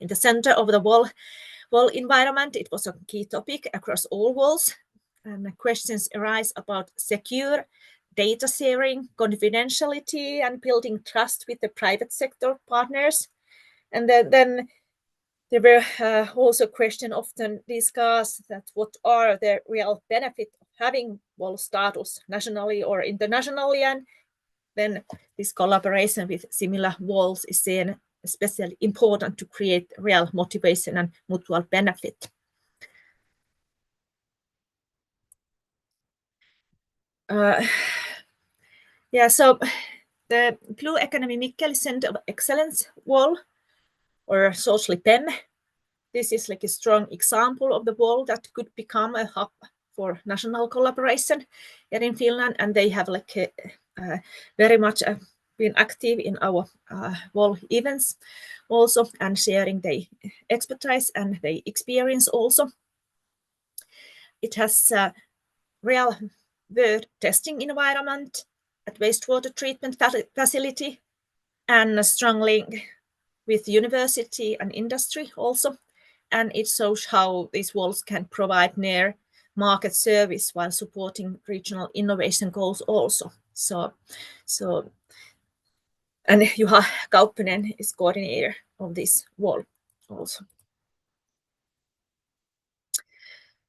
in the center of the WOLL environment. It was a key topic across all WOLLs. And questions arise about secure data sharing, confidentiality, and building trust with the private sector partners. And then there were also questions often discussed that what are the real benefits of having WOLL status nationally or internationally, and then this collaboration with similar WOLLs is seen especially important to create real motivation and mutual benefit. So the Blue Economy Mikkeli Center of Excellence WOLL, or shortly PEM, this is like a strong example of the WOLL that could become a hub for national collaboration here in Finland, and they have like very much been active in our WOLL events also, and sharing their expertise and their experience also. It has a real word testing environment at wastewater treatment facility, and a strong link with university and industry also. And it shows how these WOLLs can provide near market service while supporting regional innovation goals also. And Juha Kauppinen is coordinator of this WOLL also.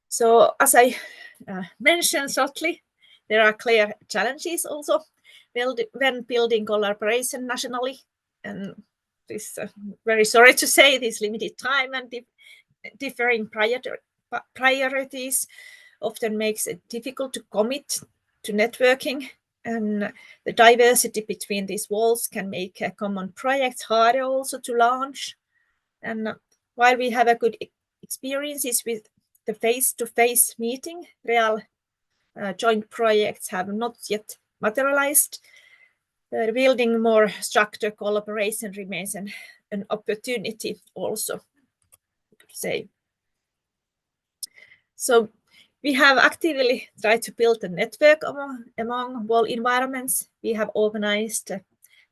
So as I mentioned shortly, there are clear challenges also when building collaboration nationally. And this, very sorry to say, this limited time and differing priorities often makes it difficult to commit to networking, and the diversity between these WOLLs can make a common project harder also to launch. And while we have a good experiences with the face-to-face meeting, real joint projects have not yet materialized. Building more structured collaboration remains an opportunity also, you could say. So we have actively tried to build a network among WOLL environments. We have organized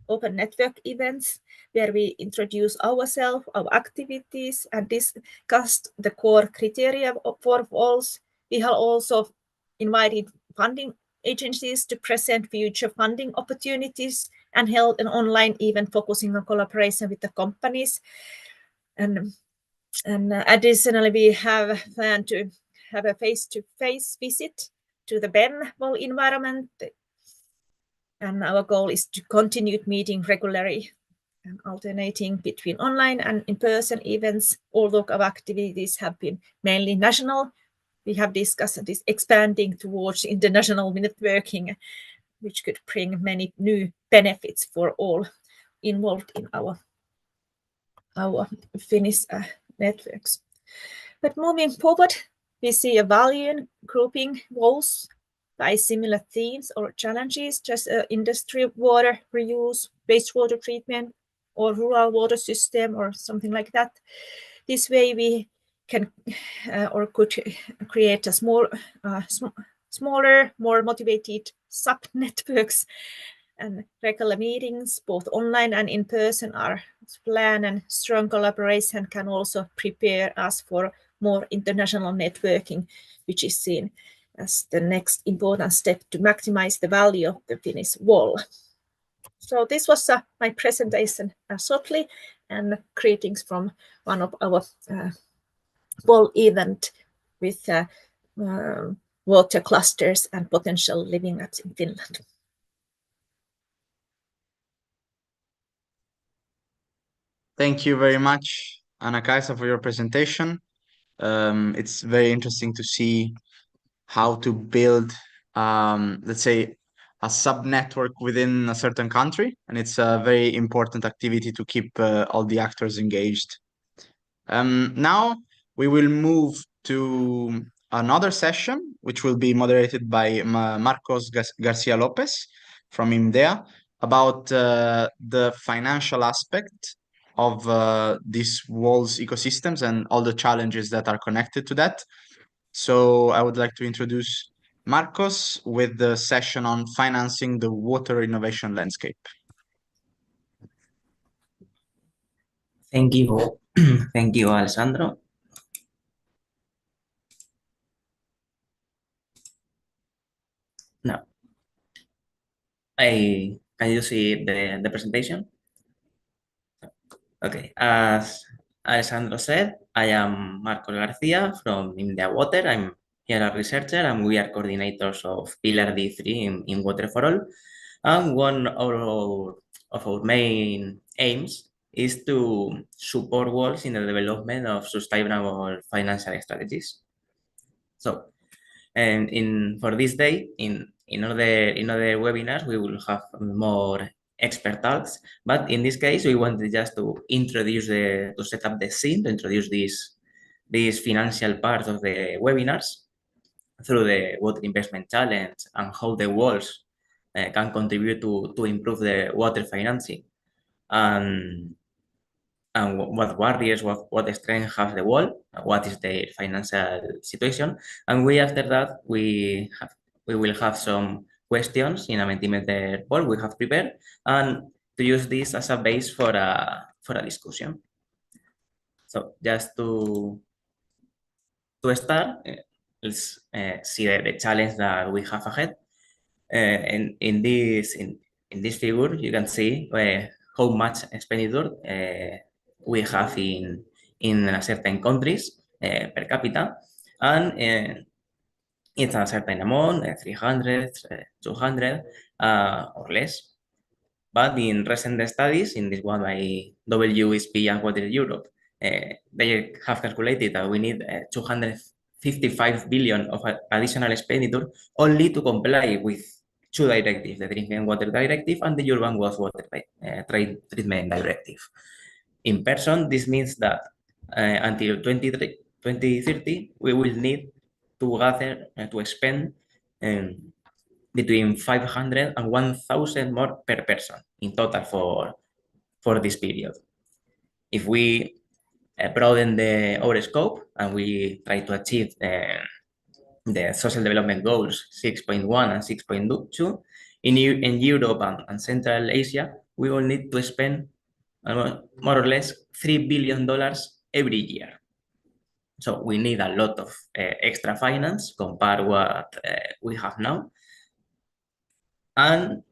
open network events where we introduce ourselves, our activities, and discussed the core criteria for WOLLs. We have also invited funding agencies to present future funding opportunities and held an online event focusing on collaboration with the companies. And additionally, we have planned to have a face-to-face visit to the BEM WOLL environment. And our goal is to continue meeting regularly and alternating between online and in-person events. Although our activities have been mainly national, we have discussed this expanding towards international networking, which could bring many new benefits for all involved in our Finnish networks. But moving forward, we see a value in grouping WOLLs by similar themes or challenges, just industry water reuse, wastewater treatment, or rural water system, or something like that. This way we can or could create a smaller, more motivated sub-networks, and regular meetings, both online and in person, are planned, and strong collaboration can also prepare us for more international networking, which is seen as the next important step to maximize the value of the Finnish WOLL. So this was my presentation shortly, and greetings from one of our WOLL event with water clusters and potential living apps in Finland. Thank you very much, Anna-Kaisa, for your presentation. It's very interesting to see how to build, let's say, a sub-network within a certain country. And it's a very important activity to keep all the actors engaged. Now we will move to another session, which will be moderated by Marcos Garcia Lopez from IMDEA, about the financial aspect of these WOLLs ecosystems and all the challenges that are connected to that. So I would like to introduce Marcos with the session on financing the water innovation landscape. Thank you. Thank you, Alessandro. Now, can you see the presentation? Okay, as Alessandro said, I am Marcos Garcia from India Water. I'm here a researcher, and we are coordinators of Pillar D3 in Water4All. And one of our main aims is to support WOLLs in the development of sustainable financial strategies. So, and for this day, in other webinars, we will have more expert talks. But in this case, we wanted just to introduce to set up the scene, to introduce this financial part of the webinars through the Water Investment Challenge and how the WOLLs can contribute to improve the water financing, and what barriers, what strength have the WOLL, what is their financial situation, and after that we will have some questions in a Mentimeter poll we have prepared, and to use this as a base for a discussion. So just to start, let's see the challenge that we have ahead. And in this figure, you can see how much expenditure we have in certain countries per capita, and it's a certain amount, 300, 200 or less. But in recent studies, in this one by WSP and Water Europe, they have calculated that we need 255 billion of additional expenditure only to comply with two directives, the Drinking Water Directive and the Urban Wastewater Treatment Directive. In person, this means that until 2030, we will need to gather, to spend between 500 and 1,000 more per person in total for this period. If we broaden our scope and we try to achieve the Social Development Goals 6.1 and 6.2, in Europe and Central Asia, we will need to spend more or less $3 billion every year. So we need a lot of extra finance compared what we have now. And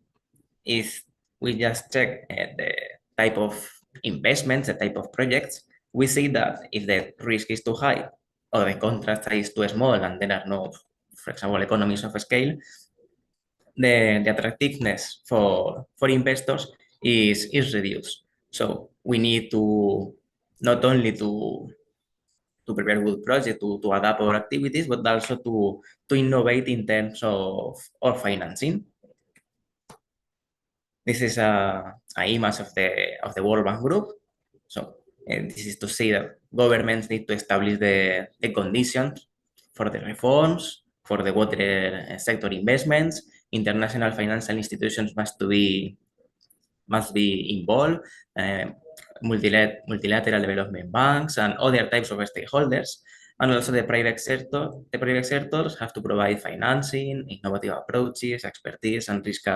if we just check the type of investments, the type of projects, we see that if the risk is too high or the contract is too small and there are no, for example, economies of scale, the attractiveness for investors is reduced. So we need to not only to prepare good projects, to adapt our activities, but also to innovate in terms of financing. This is a image of the World Bank Group. So this is to say that governments need to establish the conditions for the reforms, for the water sector investments. International financial institutions must be involved, multilateral development banks and other types of stakeholders. And also the private sector. The private sectors have to provide financing, innovative approaches, expertise, and risk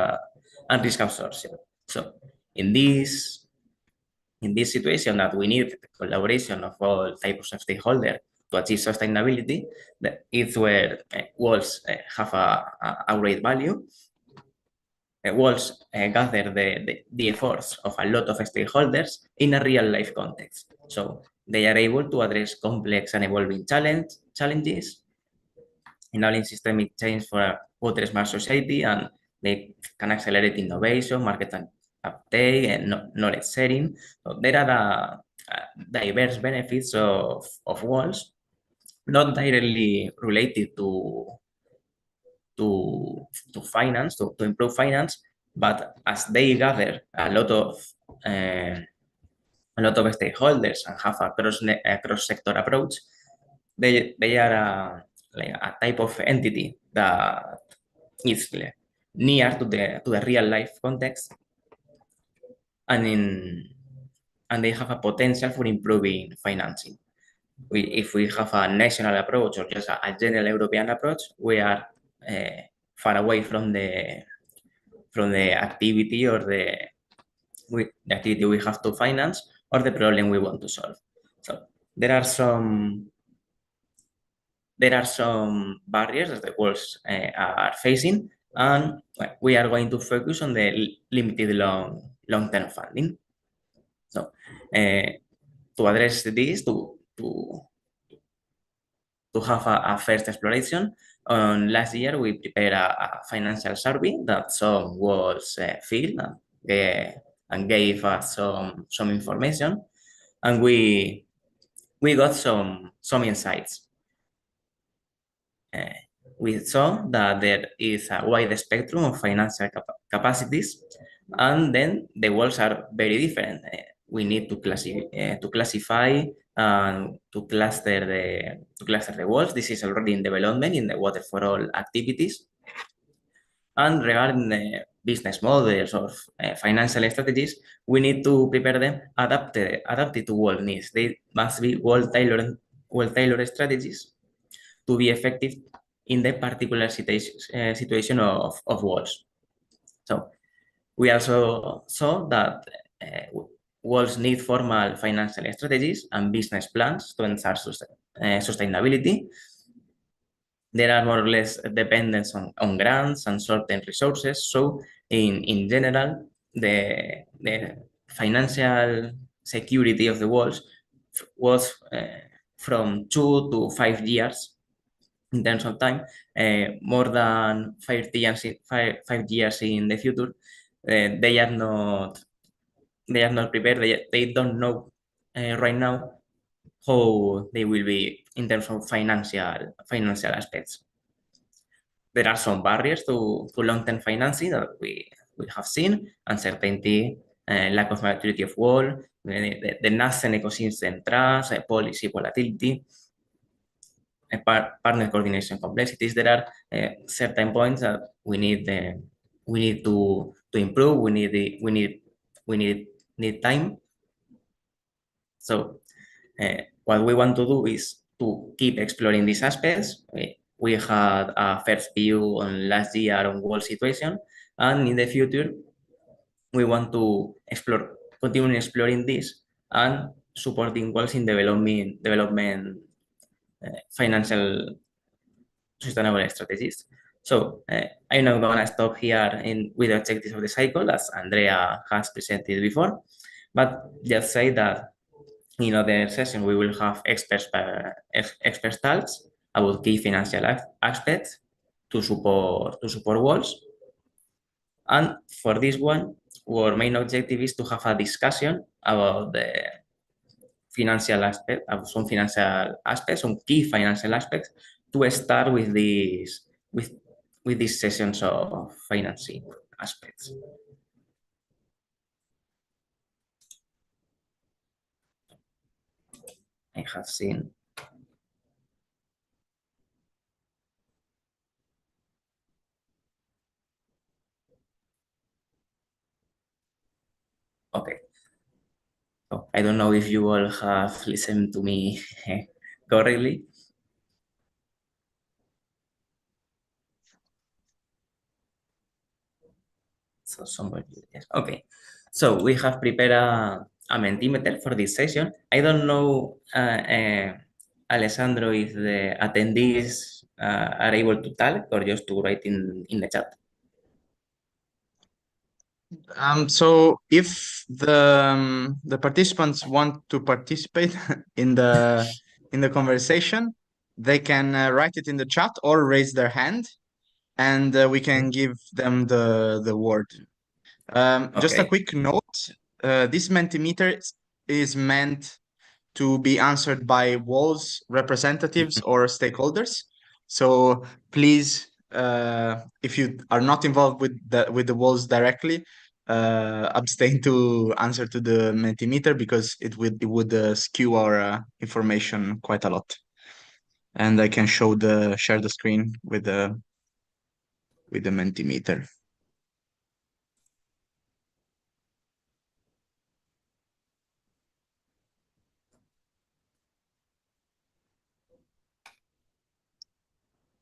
absorption. So in this situation that we need the collaboration of all types of stakeholders to achieve sustainability, it's where WOLLs have a great value. WOLLs gather the efforts of a lot of stakeholders in a real life context. So they are able to address complex and evolving challenges, enabling systemic change for a water smart society, and they can accelerate innovation, market uptake, and knowledge sharing. So there are diverse benefits of WOLLs, not directly related to finance, to improve finance, but as they gather a lot of stakeholders and have a cross-sector approach, they are a type of entity that is near to the real life context, and they have a potential for improving financing. If we have a national approach or just a general European approach, we are far away from the activity or the activity we have to finance or the problem we want to solve. So there are some barriers that the WOLLs are facing, and we are going to focus on the limited long-term funding. So to address this, to have a first exploration, On last year, we prepared a financial survey that some was filled and gave us some information, and we got some insights. We saw that there is a wide spectrum of financial capacities, and then the walls are very different. We need to classify and to cluster the walls. This is already in development in the Water4All activities. And regarding the business models or financial strategies, we need to prepare them adapted to WOLL needs. They must be well-tailored strategies to be effective in the particular situation of WOLLs. So we also saw that WOLLs need formal financial strategies and business plans to ensure sustainability. There are more or less dependence on grants and certain resources. So in general, the financial security of the WOLLs was from 2 to 5 years in terms of time, more than 5 years in the future. They are not prepared. They don't know right now how they will be in terms of financial aspects. There are some barriers to long-term financing that we have seen: uncertainty, lack of maturity of WOLL, the nascent ecosystem trust, policy volatility, partner coordination complexities. There are certain points that we need to improve. We need time. So what we want to do is to keep exploring these aspects. We had a first view on last year on WOLL situation, and in the future we want to continue exploring this and supporting WOLLs in development financial sustainable strategies. So I'm not gonna stop here with the objectives of the cycle, as Andrea has presented before, but just say that in other session we will have expert talks about key financial aspects to support WOLLs. And for this one, our main objective is to have a discussion about the financial aspect, of some financial aspects, some key financial aspects, to start with these sessions of financing aspects. I have seen. Okay. So I don't know if you all have listened to me correctly. So somebody, yes. Okay. So we have prepared a Mentimeter for this session. I don't know, Alessandro, if the attendees are able to talk or just to write in the chat. So if the participants want to participate in the conversation, they can write it in the chat or raise their hand, and we can give them the word. Just a Okay. quick note: this Mentimeter is meant to be answered by WOLL's representatives or stakeholders. So please, if you are not involved with the WOLLs directly, abstain to answer to the Mentimeter, because it would skew our information quite a lot. And I can share the screen with the Mentimeter.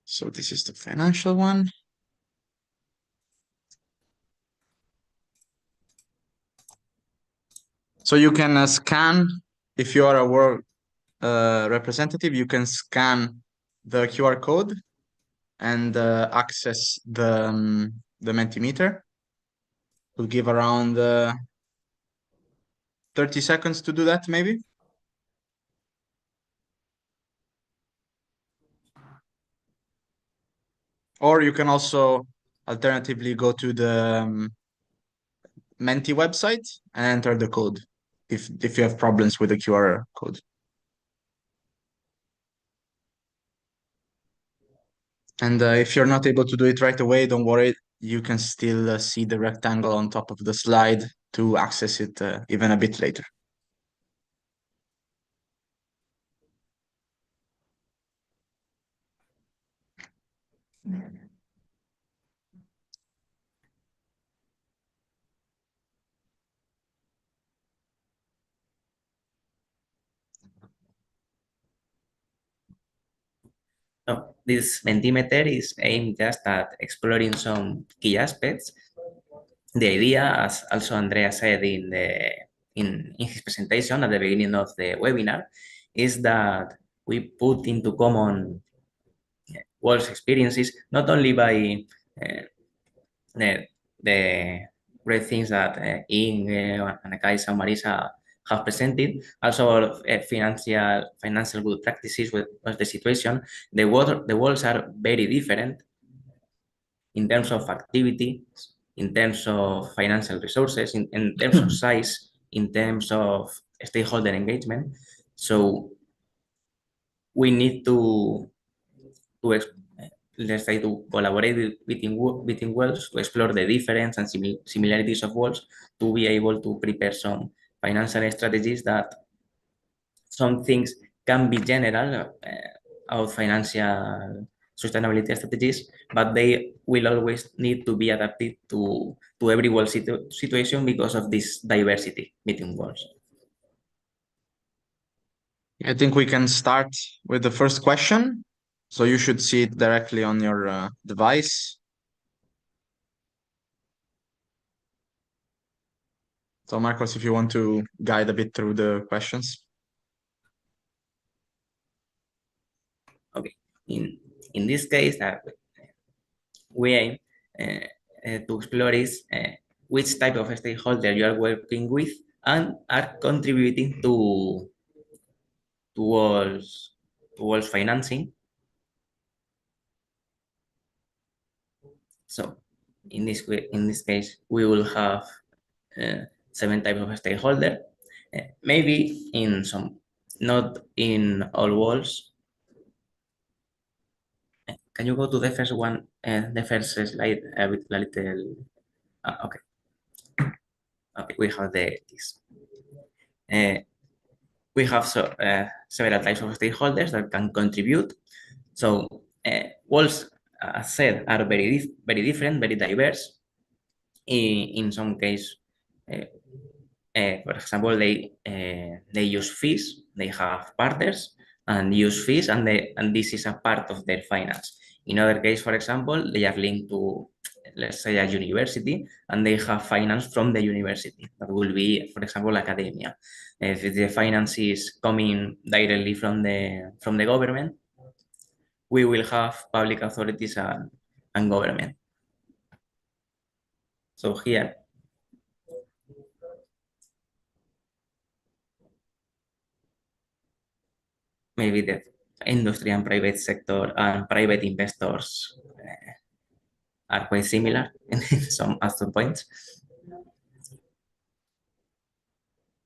So this is the financial one. So you can scan, if you are a WORL representative, you can scan the QR code and access the Mentimeter. We'll give around 30 seconds to do that, maybe. Or you can also alternatively go to the Menti website and enter the code if you have problems with the QR code. And if you're not able to do it right away, don't worry. You can still see the rectangle on top of the slide to access it even a bit later. No, this Mentimeter is aimed just at exploring some key aspects. The idea, as also Andrea said in his presentation at the beginning of the webinar, is that we put into common WOLL's experiences, not only by the great things that Inge, Anna-Kaisa, and Marisa have presented, also financial good practices was the situation. The WOLLs are very different in terms of activity, in terms of financial resources, in terms of size, in terms of stakeholder engagement. So we need to let's try to collaborate between WOLLs to explore the difference and similarities of WOLLs to be able to prepare some financial strategies that some things can be general about financial sustainability strategies, but they will always need to be adapted to every WOLL situation because of this diversity between WOLLs. I think we can start with the first question. So you should see it directly on your device. So Marcos, if you want to guide a bit through the questions. Okay, in this case, we aim to explore is which type of stakeholder you are working with and are contributing to WOLL's financing. So in this case, we will have 7 types of stakeholder. Maybe in some, not in all WOLLs. Can you go to the first one, the first slide with a little? Okay. Okay, we have this. We have several types of stakeholders that can contribute. So WOLLs, as said, are very different, very diverse. In some case, for example, they use fees. They have partners and use fees, and this is a part of their finance. In other case, for example, they are linked to, let's say, a university, and they have finance from the university. That will be, for example, academia. If the finance is coming directly from the government, we will have public authorities and government. So here, maybe the industry and private sector and private investors are quite similar in some points.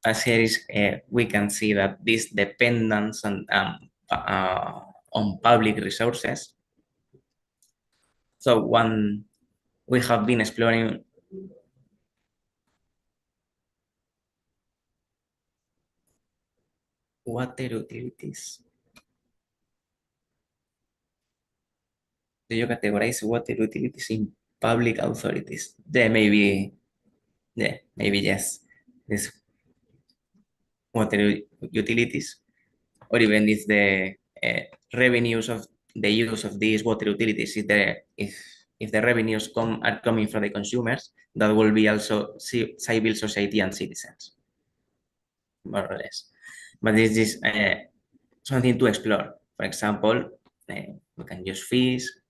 As here is, we can see that this dependence on public resources. So we have been exploring water utilities. Do you categorize water utilities in public authorities? There may be, maybe yes. This water utilities, or even if the revenues of the use of these water utilities, if the revenues are coming from the consumers, that will be also civil society and citizens, more or less. But this is something to explore. For example, we can use fees.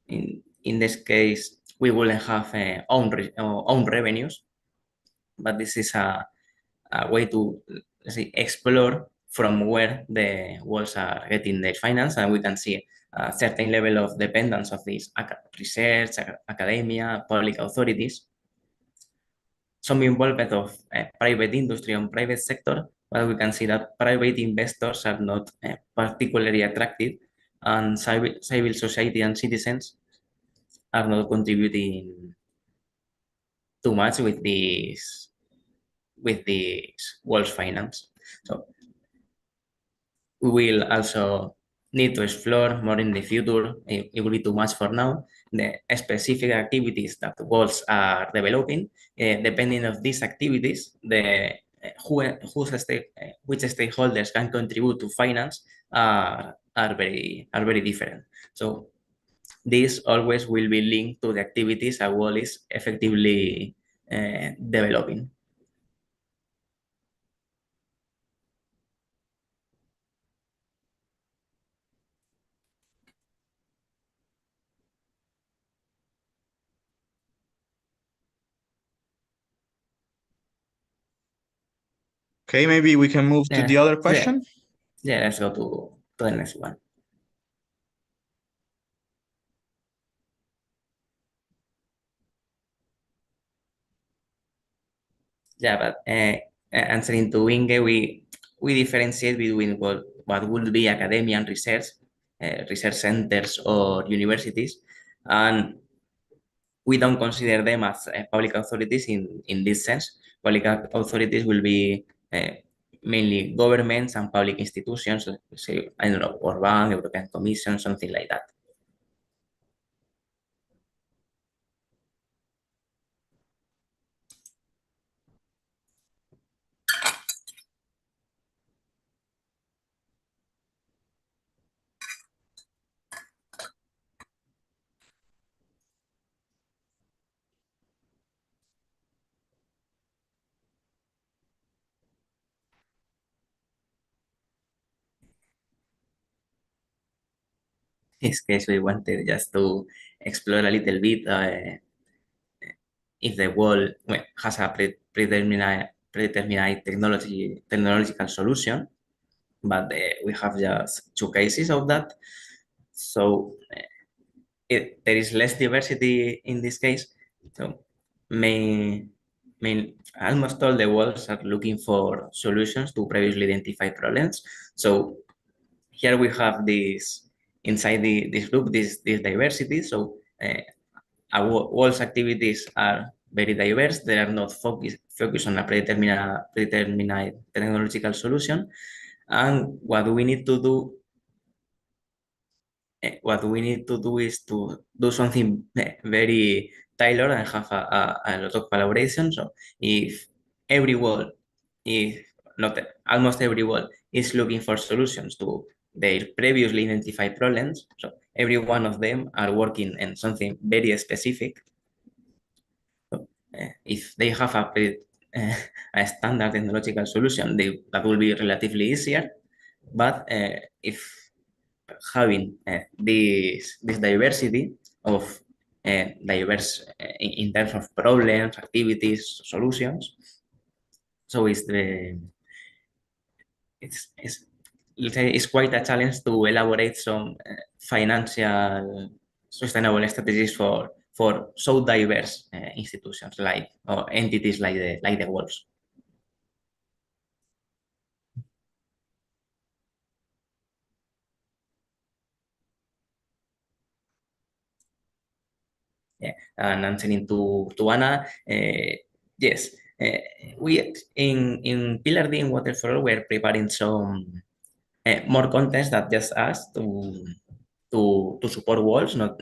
In this case, we will have own revenues, but this is a way to, let's say, explore from where the walls are getting their finance, and we can see a certain level of dependence of these research, academia, public authorities, some involvement of private industry and private sector, but we can see that private investors are not particularly attractive, and civil society and citizens are not contributing too much with this walls finance. So we will also need to explore more in the future. It will be too much for now. The specific activities that walls are developing, depending on these activities, which stakeholders can contribute to finance are very different. So this always will be linked to the activities a wall is effectively developing. Okay, maybe we can move to the other question. Yeah, let's go to the next one. Yeah, but answering to Inge, we differentiate between what would be academia and research centers or universities, and we don't consider them as public authorities in this sense. Public authorities will be mainly governments and public institutions, say, I don't know, World Bank, European Commission, something like that. In this case, we wanted just to explore a little bit if the wall has a predetermined technological solution, but we have just two cases of that. So there is less diversity in this case. So almost all the walls are looking for solutions to previously identified problems. So here we have this inside this group, this diversity. So our walls activities are very diverse. They are not focused on a predetermined technological solution. And what we need to do is to do something very tailored and have a lot of collaboration. So if every wall, if not almost every wall, is looking for solutions to their previously identified problems, so every one of them are working on something very specific. So, if they have a standard technological solution, that will be relatively easier. But if having this diversity of diverse in terms of problems, activities, solutions, so it's quite a challenge to elaborate some financial sustainable strategies for so diverse institutions or entities like the WOLS. Yeah, and answering to Anna, yes, we in Pillar D in Water4All we're preparing some more contents that just us to support walls, not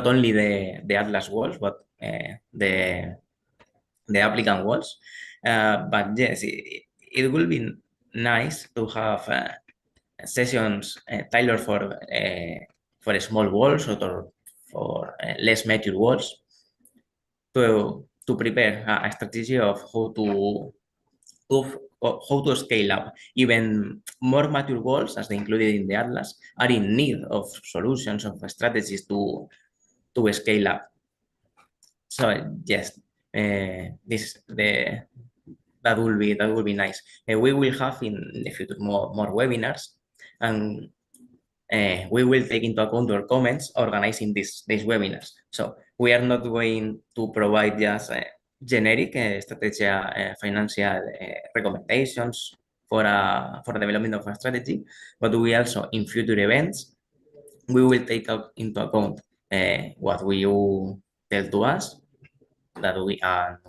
only the Atlas walls, but the applicant walls. But yes, it will be nice to have sessions tailored for small walls or for less mature walls to prepare a strategy of how to scale up. Even more mature walls, as they included in the Atlas, are in need of solutions, of strategies to scale up. So yes, that will be nice. We will have in the future more webinars, and we will take into account your comments organizing these webinars. So we are not going to provide just generic strategy financial recommendations for the development of a strategy, but we also, in future events, we will take into account what you tell to us, that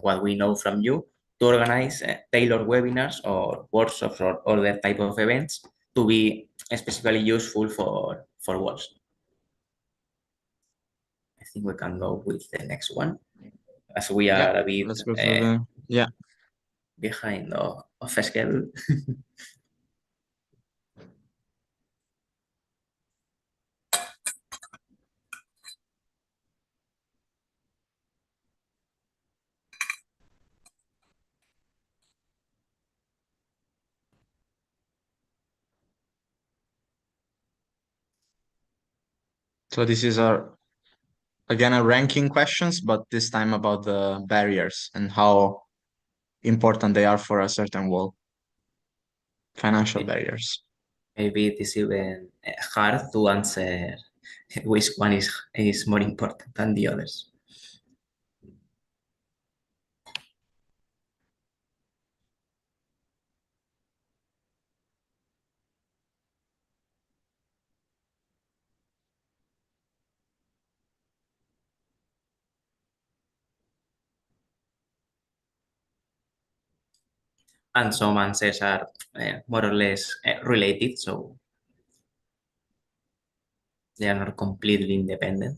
what we know from you, to organize tailored webinars or workshops or other type of events to be specifically useful for WOLLs. I think we can go with the next one, as we are a bit let's go to the behind of schedule. So this is again a ranking questions, but this time about the barriers and how important they are for a certain WOLL. Financial barriers. Maybe it is even hard to answer which one is more important than the others. And some answers are more or less related, so they are not completely independent.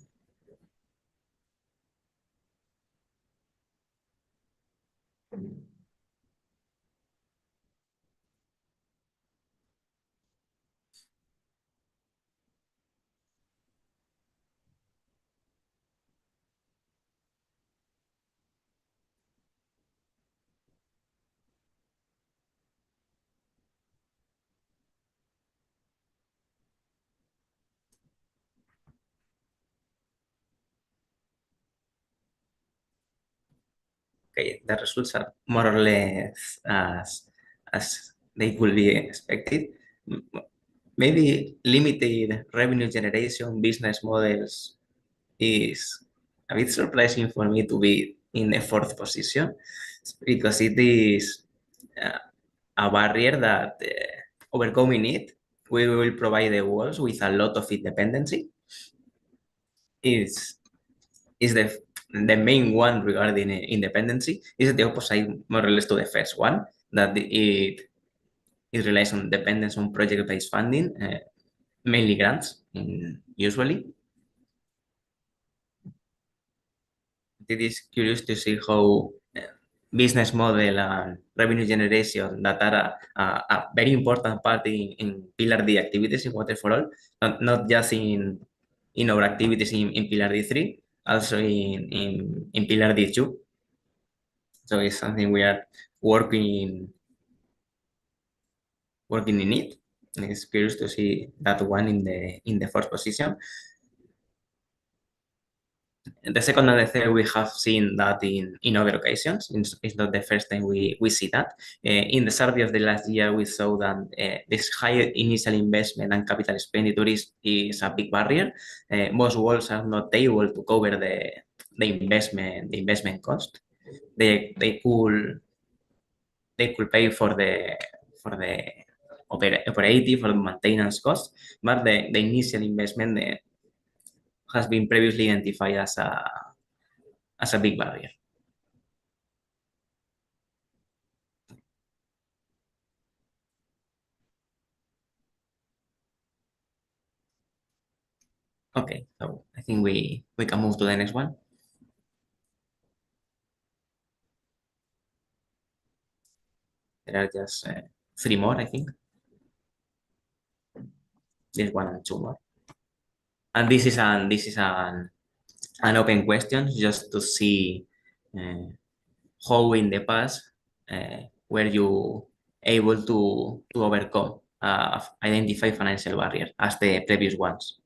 Okay, the results are more or less as they could be expected. Maybe limited revenue generation business models is a bit surprising for me to be in the fourth position, because it is a barrier that overcoming it, we will provide the WOLLs with a lot of independency. Is the main one regarding independency. Is the opposite more or less to the first one, that it relies on dependence on project-based funding, mainly grants, usually. It is curious to see how business model and revenue generation that are a very important part in Pillar D activities in Water4All, not just in our activities in Pillar D3, also in Pillar D2. So it's something we are working in it. And it's curious to see that one in the fourth position. The second and the third, we have seen that in other occasions. It's not the first time we see that. In the survey of the last year, we saw that this high initial investment and capital expenditure is a big barrier. Most WOLLs are not able to cover the investment cost. They could pay for the operative or maintenance cost, but the initial investment has been previously identified as a big barrier. Okay, so I think we can move to the next one. There are just 3 more, I think. This one and 2 more. And this is an open question, just to see how in the past were you able to overcome identify financial barrier as the previous ones.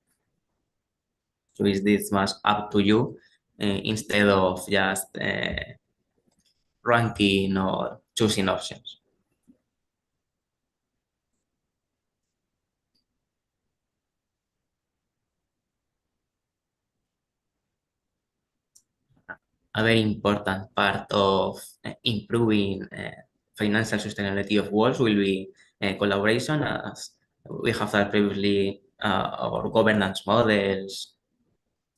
So is this much up to you instead of just ranking or choosing options. A very important part of improving financial sustainability of WOLS will be collaboration, as we have had previously, our governance models,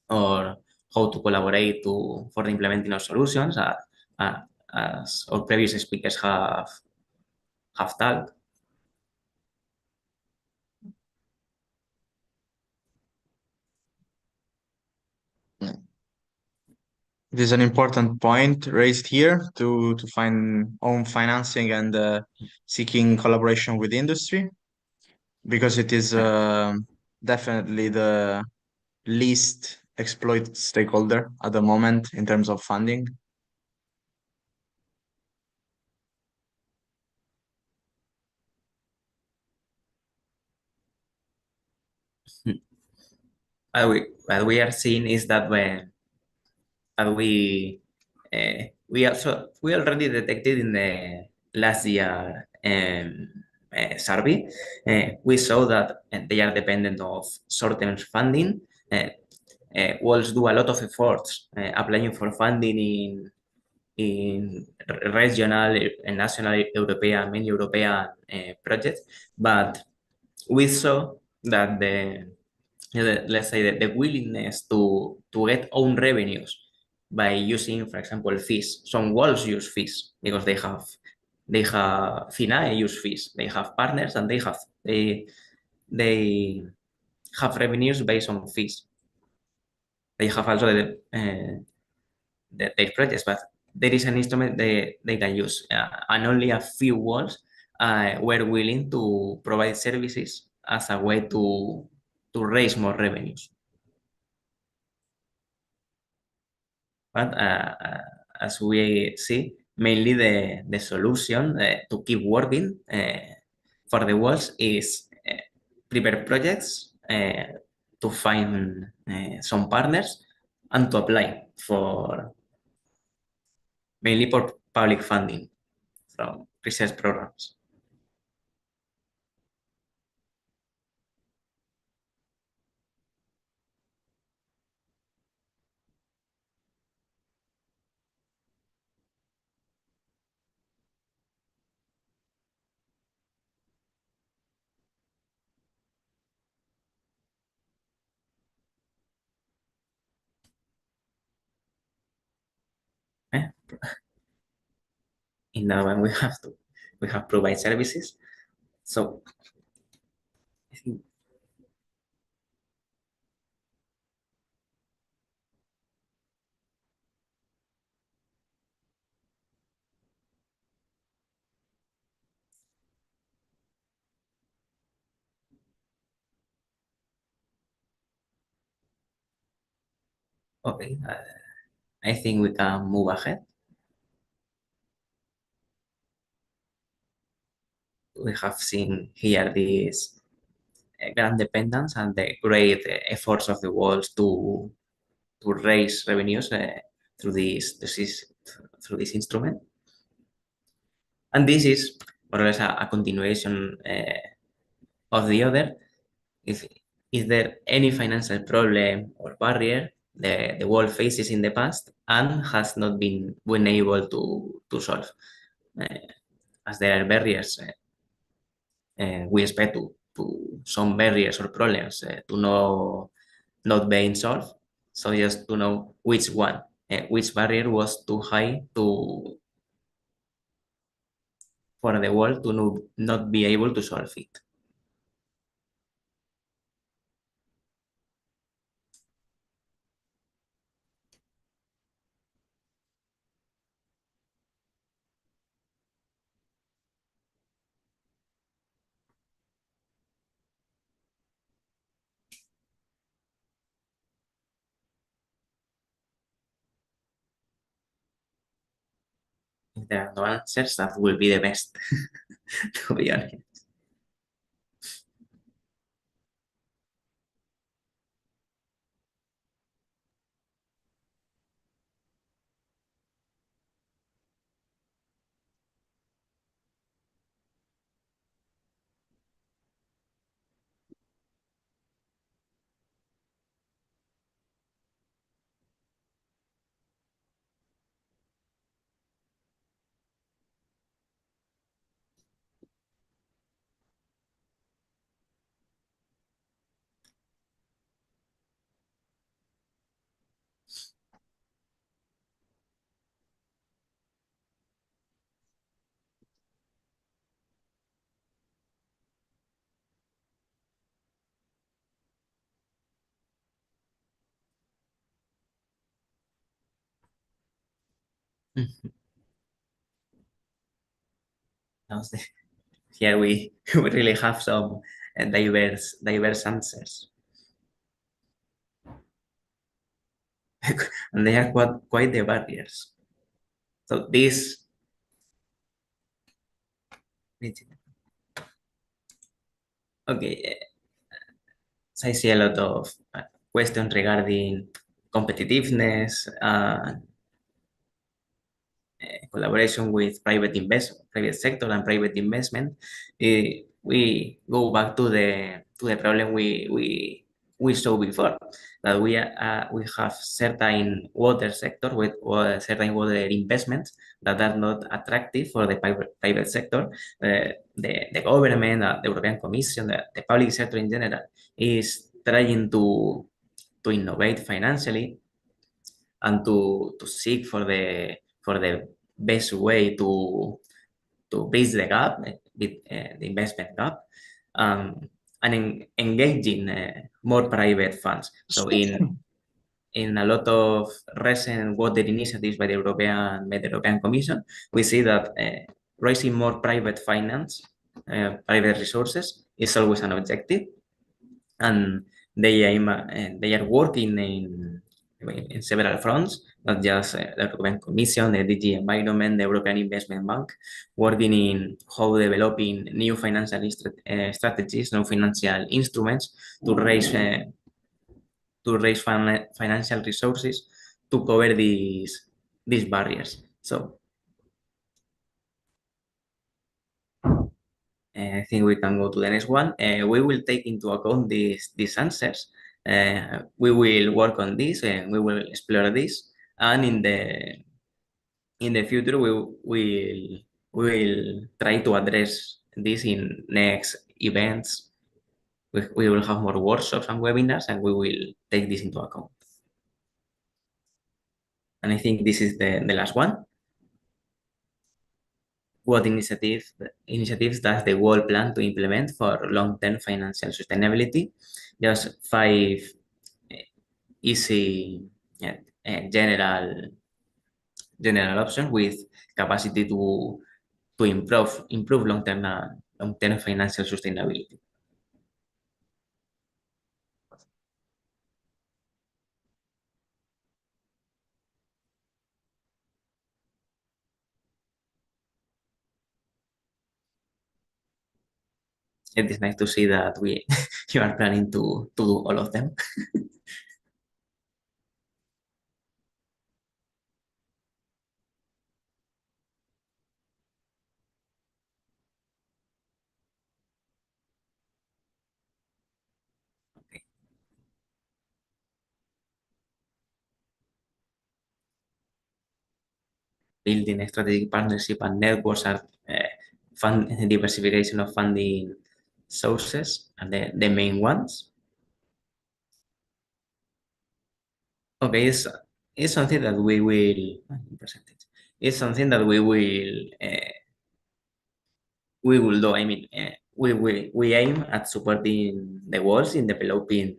or how to collaborate for implementing our solutions, as our previous speakers have talked. It is an important point raised here to find own financing and seeking collaboration with industry, because it is definitely the least exploited stakeholder at the moment in terms of funding. What we are seeing is that we already detected in the last year survey, we saw that they are dependent of short-term funding. WOLs do a lot of efforts applying for funding in regional and national European, many European projects, but we saw that let's say the willingness to get own revenues by using, for example, fees. Some walls use fees because they have FINAE use fees. They have partners and they have revenues based on fees. They have also their projects, but there is an instrument they can use, and only a few walls were willing to provide services as a way to raise more revenues. But as we see, mainly the solution to keep working for the walls is prepare projects, to find some partners, and to apply for mainly for public funding from research programs. In that one, we have provide services. So I think okay. I think we can move ahead. We have seen here this grand dependence and the great efforts of the walls to raise revenues through through this instrument. And this is more or less a continuation of the other. Is there any financial problem or barrier the world faces in the past and has not been able to solve? As there are barriers, we expect to some barriers or problems to not being solved. So just to know which barrier was too high for the world to not be able to solve it. If there are no answers, that will be the best, to be honest. Here we really have some diverse answers. And they are quite the barriers. So this, okay, so I see a lot of questions regarding competitiveness, collaboration with private sector and private investment. We go back to the problem we saw before, that we have certain water sector with certain water investments that are not attractive for the private sector. The government, the European Commission, the public sector in general is trying to innovate financially and to seek for the best way to bridge the gap, with the investment gap, and engaging more private funds. So in a lot of recent water initiatives by the European Commission, we see that raising more private finance, private resources is always an objective, and they are working in several fronts, not just the European Commission, the DG Environment, the European Investment Bank, working in how developing new financial strategies, new financial instruments to raise financial resources to cover these barriers. So I think we can go to the next one. We will take into account these answers. We will work on this and we will explore this. And in the future, we will try to address this in next events. We will have more workshops and webinars, and we will take this into account. And I think this is the last one. What initiatives does the WOLL plan to implement for long-term financial sustainability? Just 5 easy general options with capacity to improve long-term financial sustainability. It is nice to see that you are planning to do all of them. Okay. Building a strategic partnership and networks are fund diversification of funding sources and the main ones. Okay, it's something that we will percentage. It's something that we will do. I mean, we aim at supporting the WOLLs in developing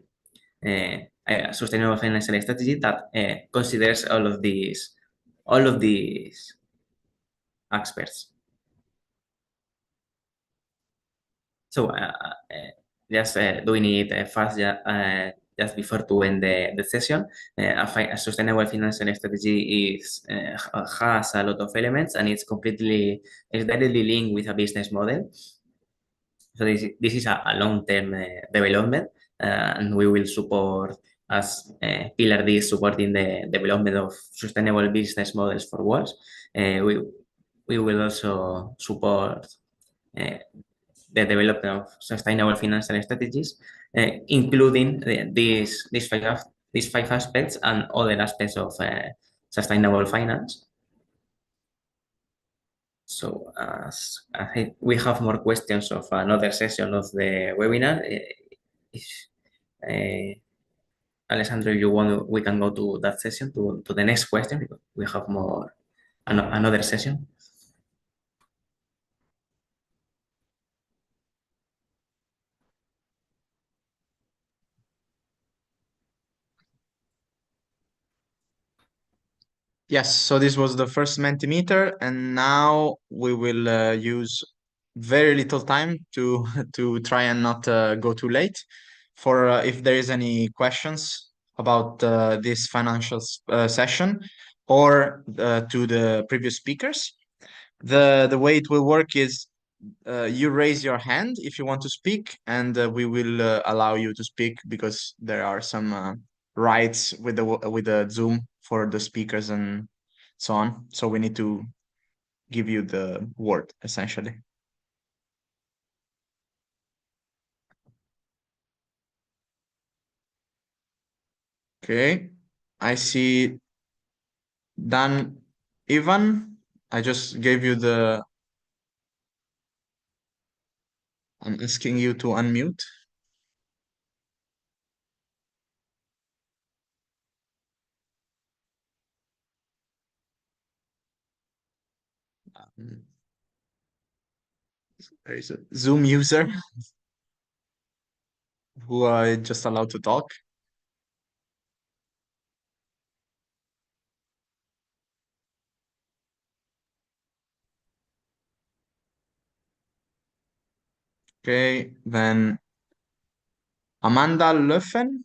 a sustainable financial strategy that considers all of these aspects. So just doing it fast, just before to end the session, a sustainable financial strategy has a lot of elements, and it's directly linked with a business model. So this is a long-term development, and we will support as pillar D, supporting the development of sustainable business models for WOLLs. We will also support the development of sustainable financial strategies, including these 5 aspects and other aspects of sustainable finance. So we have more questions of another session of the webinar. Alessandro, if you want, we can go to that session, to the next question, because we have more another session. Yes, so this was the first Mentimeter, and now we will use very little time to to try and not go too late. For if there is any questions about this financial session or to the previous speakers, the way it will work is you raise your hand if you want to speak, and we will allow you to speak because there are some rights with the Zoom for the speakers and so on. So we need to give you the word essentially. Okay, I see Dan Ivan. I just gave you the. I'm asking you to unmute. There is a Zoom user who I just allowed to talk. Okay, then Amanda Löffen,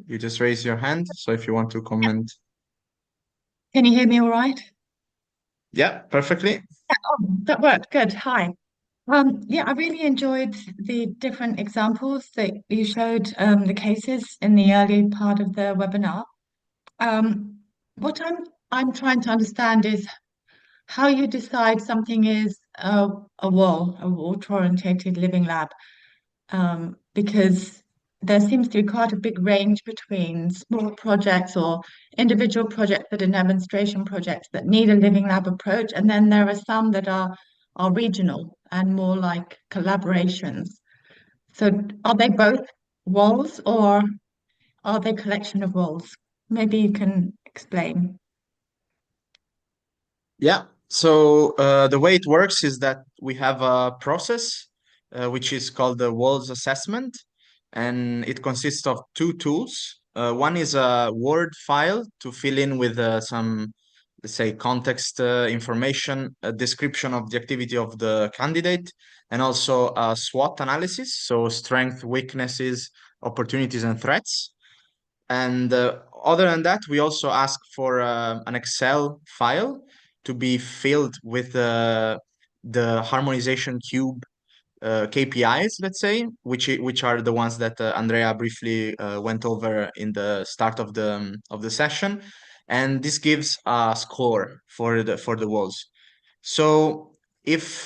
you just raise your hand. So if you want to comment. Can you hear me all right? Yeah, perfectly. Oh, that worked. Good. Hi. Yeah, I really enjoyed the different examples that you showed, the cases in the early part of the webinar. What I'm trying to understand is how you decide something is a WOL, a water-orientated living lab, because there seems to be quite a big range between small projects or individual projects that are demonstration projects that need a living lab approach, and then there are some that are regional and more like collaborations. So are they both WOLs or are they collection of WOLs? Maybe you can explain. Yeah. So the way it works is that we have a process which is called the WOLS assessment, and it consists of two tools. One is a Word file to fill in with some, let's say, context information, a description of the activity of the candidate, and also a SWOT analysis, so strength, weaknesses, opportunities, and threats. And other than that, we also ask for an Excel file to be filled with the harmonization cube KPIs, let's say, which are the ones that Andrea briefly went over in the start of the session, and this gives a score for the WOLs. So if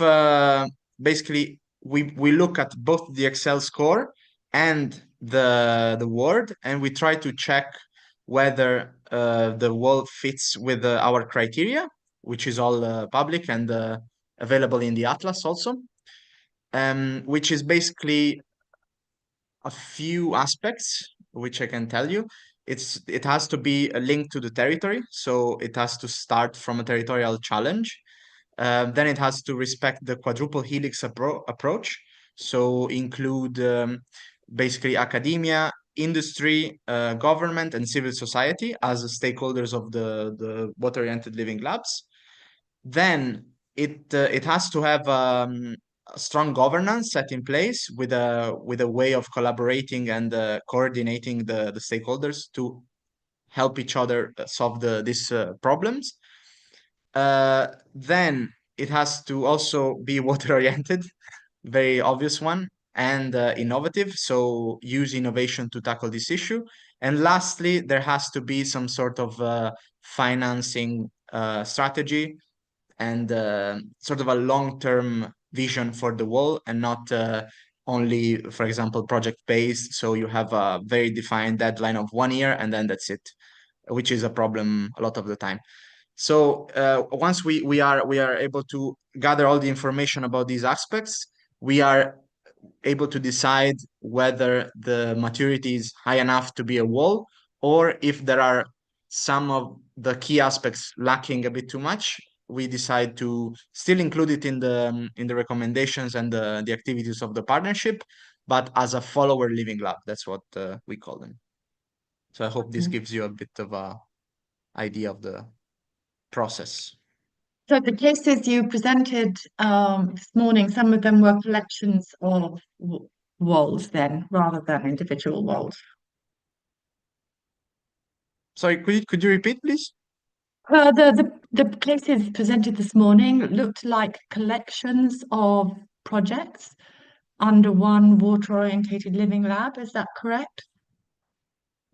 basically we look at both the Excel score and the Word, and we try to check whether the WOL fits with our criteria, which is all public and available in the Atlas also, which is basically a few aspects which I can tell you. It has to be a link to the territory, so it has to start from a territorial challenge. Then it has to respect the quadruple helix approach, so include basically academia, industry, government, and civil society as stakeholders of the water-oriented living labs. Then it has to have a strong governance set in place with a way of collaborating and coordinating the stakeholders to help each other solve these problems. Then it has to also be water oriented, very obvious one, and innovative. So use innovation to tackle this issue. And lastly, there has to be some sort of financing strategy and sort of a long-term vision for the WOL, and not only, for example, project-based. So you have a very defined deadline of 1 year and then that's it, which is a problem a lot of the time. So once we are able to gather all the information about these aspects, we are able to decide whether the maturity is high enough to be a WOL, or if there are some of the key aspects lacking a bit too much, we decide to still include it in the recommendations and the activities of the partnership, but as a follower living lab. That's what we call them. So I hope this gives you a bit of a idea of the process. So the cases you presented this morning, some of them were collections of WOLLs then, rather than individual WOLLs. Sorry, could you repeat, please? The cases presented this morning looked like collections of projects under one water-orientated living lab. Is that correct?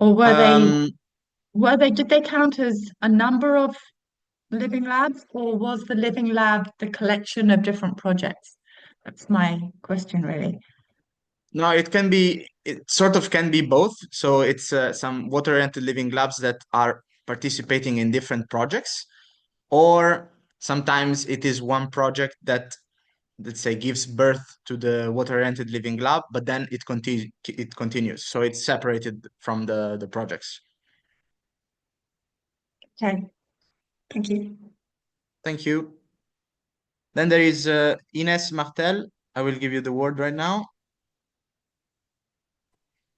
Or did they count as a number of living labs, or was the living lab the collection of different projects? That's my question, really. No, it sort of can be both. So it's some water-oriented living labs that are participating in different projects, or sometimes it is one project that, let's say, gives birth to the water-oriented living lab, but then it continues. So it's separated from the projects. Okay, thank you. Thank you. Then there is Ines Martel. I will give you the word right now.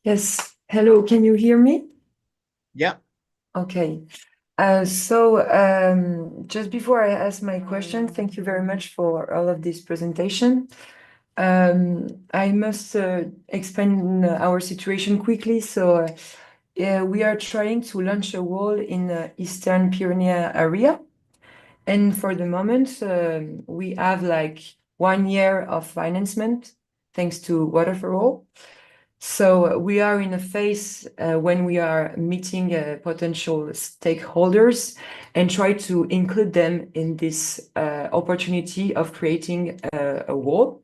Yes. Hello, can you hear me? Yeah. Okay. Just before I ask my question, thank you very much for all of this presentation. I must explain our situation quickly. We are trying to launch a WOLL in the Eastern Pyrenees area. And for the moment, we have like 1 year of financement thanks to Water4All. So we are in a phase when we are meeting potential stakeholders and try to include them in this opportunity of creating a WOLL.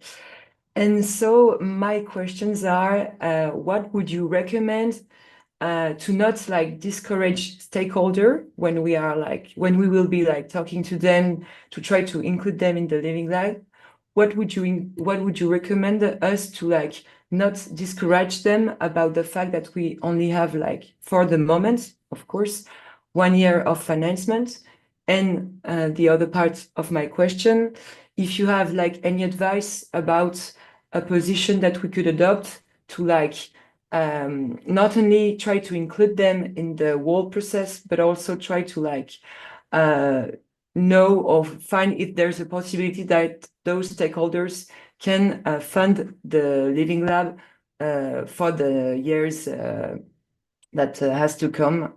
And so my questions are, what would you recommend to not like discourage stakeholder when we will be like talking to them to try to include them in the living lab? What would you recommend us to like not discourage them about the fact that we only have like, for the moment, of course, 1 year of financement? And the other part of my question, if you have like any advice about a position that we could adopt to like not only try to include them in the WOLL process, but also try to like know or find if there's a possibility that those stakeholders can fund the living lab for the years that has to come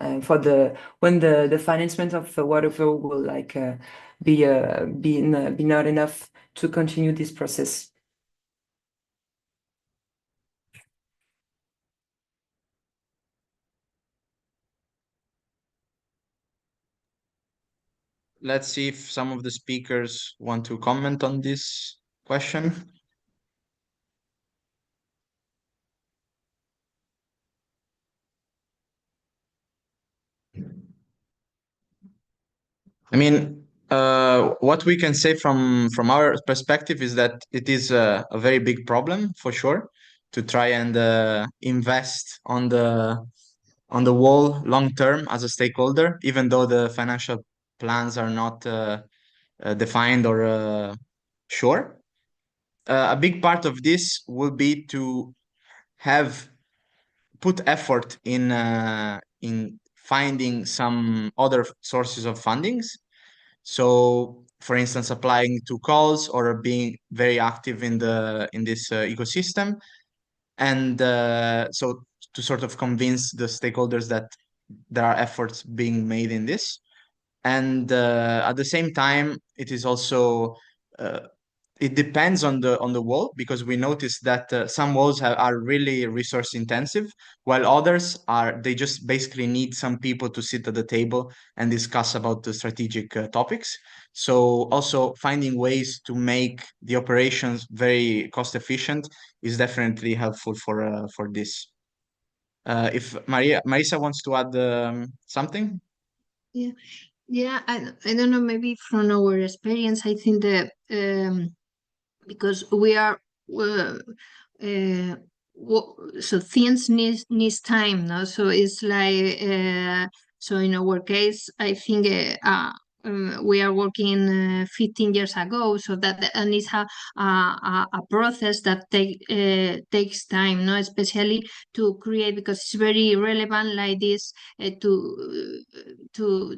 when the financement of Water4All will like be not enough to continue this process. Let's see if some of the speakers want to comment on this question. I mean, what we can say from our perspective is that it is a very big problem for sure to try and invest on the WOLL long term as a stakeholder, even though the financial plans are not defined or sure. A big part of this will be to have put effort in finding some other sources of fundings. So, for instance, applying to calls or being very active in this ecosystem, and so to sort of convince the stakeholders that there are efforts being made in this. And at the same time, it is also it depends on the WOLL, because we notice that some WOLLs are really resource intensive, while others they just basically need some people to sit at the table and discuss about the strategic topics. So also finding ways to make the operations very cost efficient is definitely helpful for this. If Marisa wants to add something. Yeah, I don't know, maybe from our experience, I think that because we are so things needs time, no? So it's like so in our case, I think we are working 15 years ago, so that and it's a process that takes time, no, especially to create, because it's very relevant like this to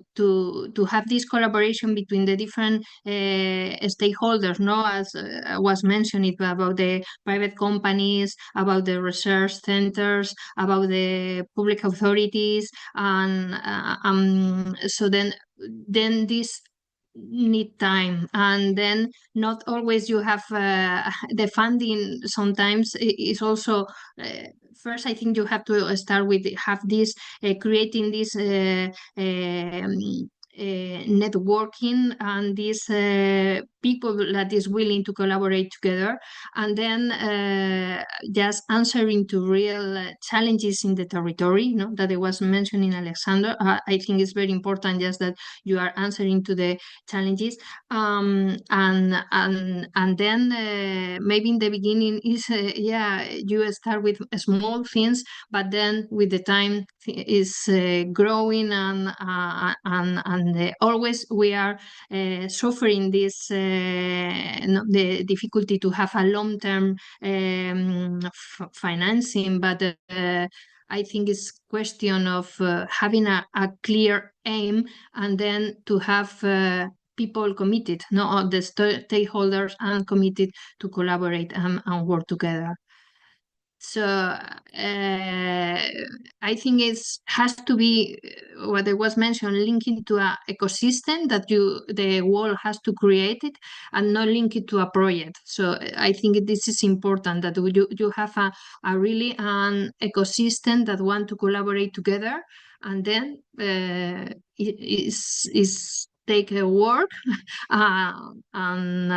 have this collaboration between the different stakeholders, no, as was mentioned about the private companies, about the research centers, about the public authorities, and so then this need time, and then not always you have the funding. Sometimes is also first I think you have to start with have this creating this networking and these people that is willing to collaborate together, and then just answering to real challenges in the territory, you know, that it was mentioning Alexander. I think it's very important just that you are answering to the challenges, and then maybe in the beginning is you start with small things, but then with the time is growing, and always we are suffering this the difficulty to have a long-term financing, but I think it's question of having a clear aim, and then to have people committed, no, the stakeholders, and committed to collaborate and work together. So I think it has to be what it was mentioned, linking to an ecosystem that the WOLL has to create it, and not link it to a project. So I think this is important, that you have a really an ecosystem that want to collaborate together, and then it is take work and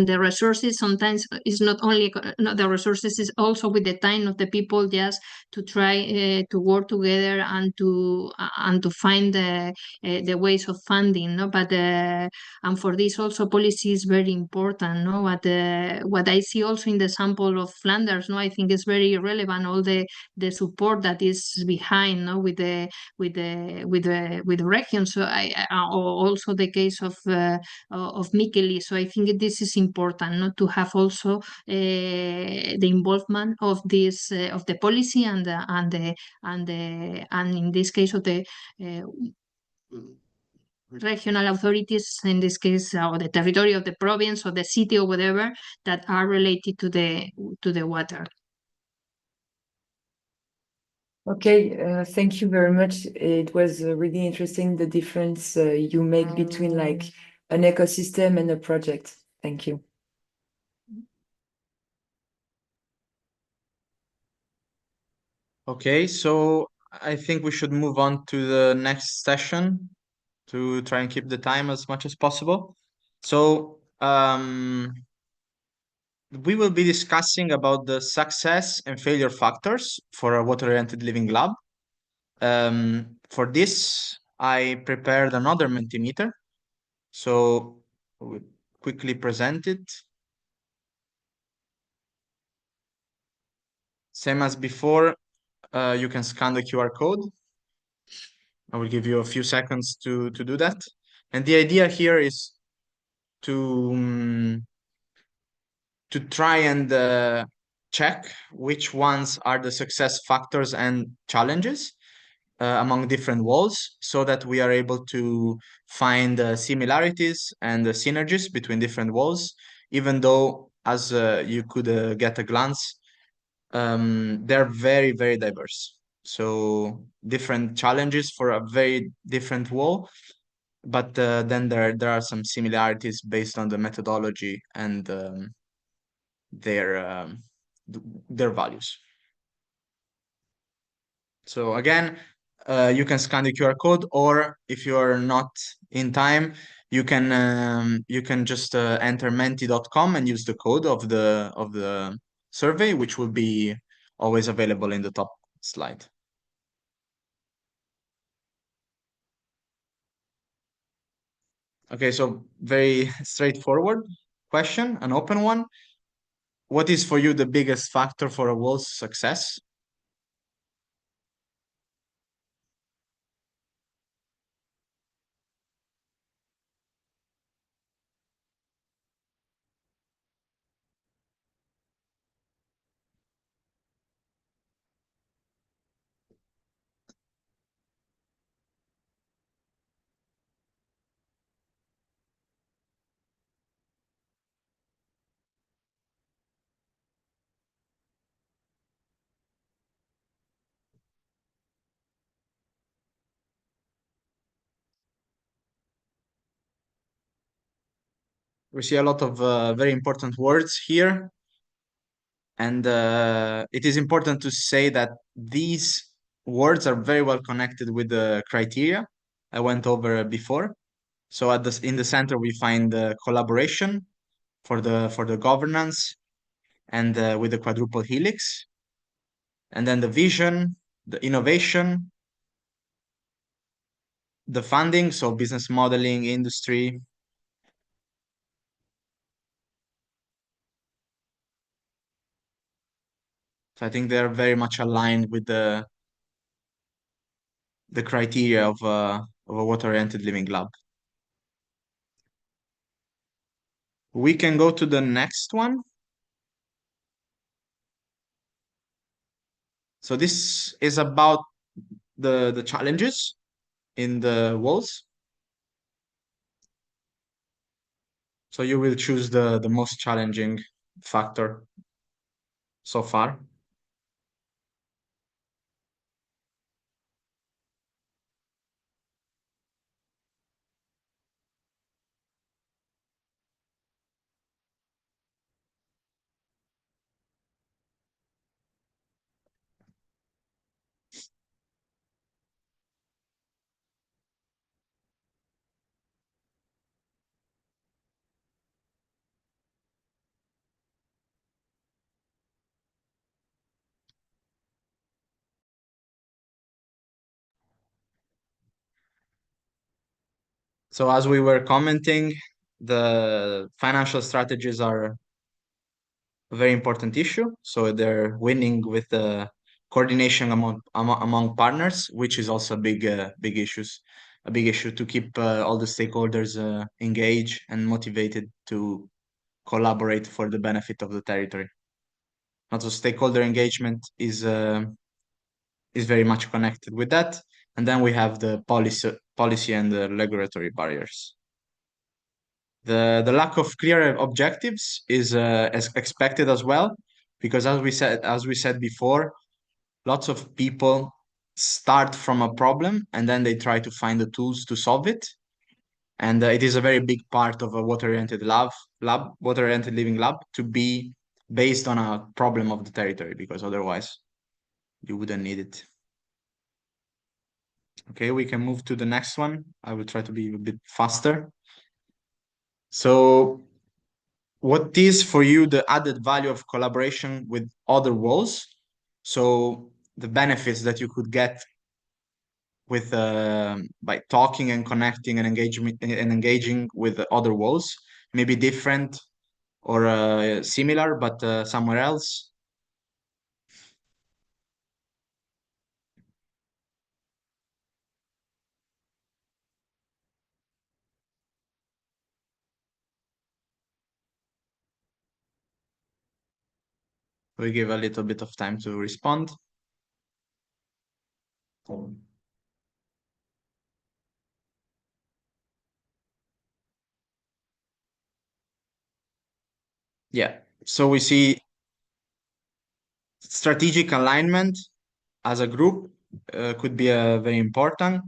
the resources sometimes is not only the resources, is also with the time of the people, just to try to work together and to find the ways of funding, no, but and for this also policy is very important, no, what I see also in the sample of Flanders, no, I think is very relevant, all the support that is behind, no, with the region. So I also the case of Mikkeli. So I think this is important, not to have also the involvement of this of the policy and in this case of the regional authorities, in this case, or the territory of the province or the city or whatever, that are related to the water. Okay, thank you very much. It was really interesting, the difference you make between like an ecosystem and a project. Thank you. Okay, so I think we should move on to the next session to try and keep the time as much as possible. So we will be discussing about the success and failure factors for a water-oriented living lab. For this, I prepared another Mentimeter. So we'll quickly present it. Same as before, you can scan the QR code. I will give you a few seconds to do that. And the idea here is to try and check which ones are the success factors and challenges among different WOLLs, so that we are able to find similarities and synergies between different WOLLs, even though, as you could get a glance, they're very, very diverse. So different challenges for a very different WOLL, but then there are some similarities based on the methodology and their values. So again, you can scan the QR code, or if you are not in time, you can just enter menti.com and use the code of the survey, which will be always available in the top slide. Okay, so very straightforward question, an open one. What is for you the biggest factor for a WOLL's success? We see a lot of very important words here. And it is important to say that these words are very well connected with the criteria I went over before. So in the center, we find the collaboration for the governance and with the quadruple helix. And then the vision, the innovation, the funding, so business modeling, industry. So I think they're very much aligned with the criteria of a water-oriented living lab. We can go to the next one. So this is about the challenges in the WOLLs. So you will choose the most challenging factor so far. So as we were commenting, the financial strategies are a very important issue. So they're winning with the coordination among partners, which is also a big issue to keep all the stakeholders engaged and motivated to collaborate for the benefit of the territory. Also, stakeholder engagement is very much connected with that. And then we have the policy and the regulatory barriers. The lack of clear objectives is as expected as well, because as we said before, lots of people start from a problem and then they try to find the tools to solve it. And it is a very big part of a water-oriented water-oriented living lab to be based on a problem of the territory, because otherwise you wouldn't need it. Okay, we can move to the next one. I will try to be a bit faster. So what is for you the added value of collaboration with other WOLLs? So the benefits that you could get with by talking and connecting and engaging with other WOLLs, maybe different or similar, but somewhere else. We give a little bit of time to respond. Yeah, so we see strategic alignment as a group could be very important.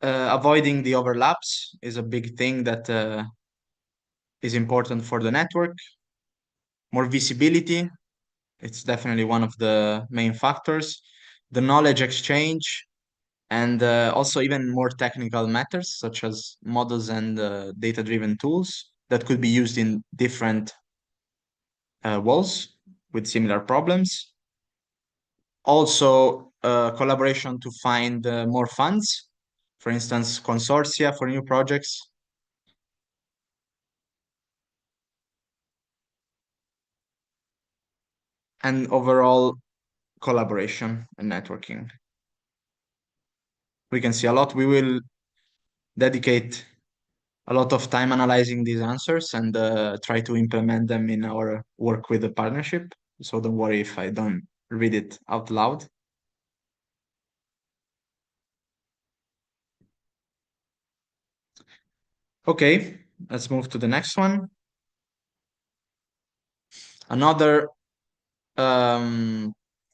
Avoiding the overlaps is a big thing that is important for the network. More visibility, it's definitely one of the main factors. The knowledge exchange, and also even more technical matters such as models and data-driven tools that could be used in different WOLLs with similar problems. Also, collaboration to find more funds, for instance, consortia for new projects. And overall collaboration and networking. We can see a lot. We will dedicate a lot of time analyzing these answers and try to implement them in our work with the partnership. So don't worry if I don't read it out loud. Okay, let's move to the next one. Another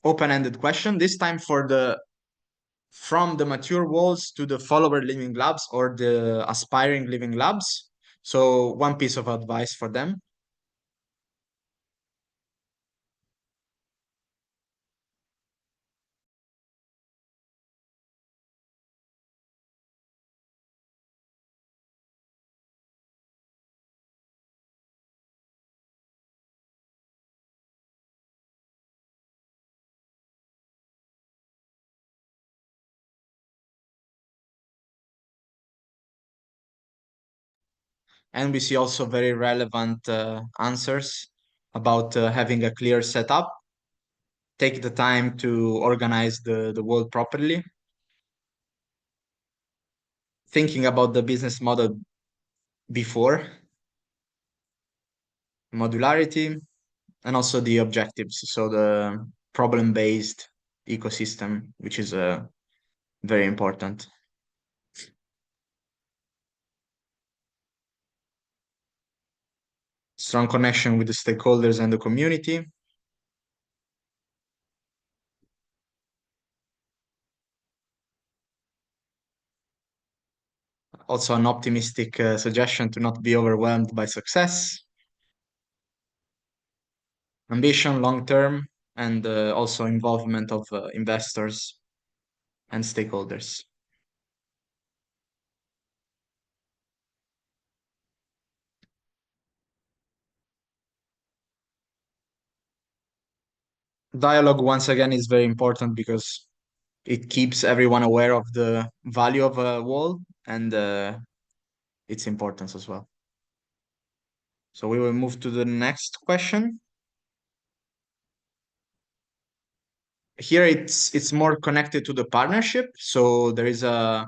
open-ended question, this time from the mature WOLLs to the follower living labs or the aspiring living labs. So one piece of advice for them. And we see also very relevant answers about having a clear setup. Take the time to organize the WOLL properly. Thinking about the business model before. Modularity, and also the objectives. So the problem-based ecosystem, which is very important. Strong connection with the stakeholders and the community. Also an optimistic suggestion to not be overwhelmed by success. Ambition long-term, and also involvement of investors and stakeholders. Dialogue, once again, is very important because it keeps everyone aware of the value of a WOLL and its importance as well. So we will move to the next question. Here it's more connected to the partnership. So there is a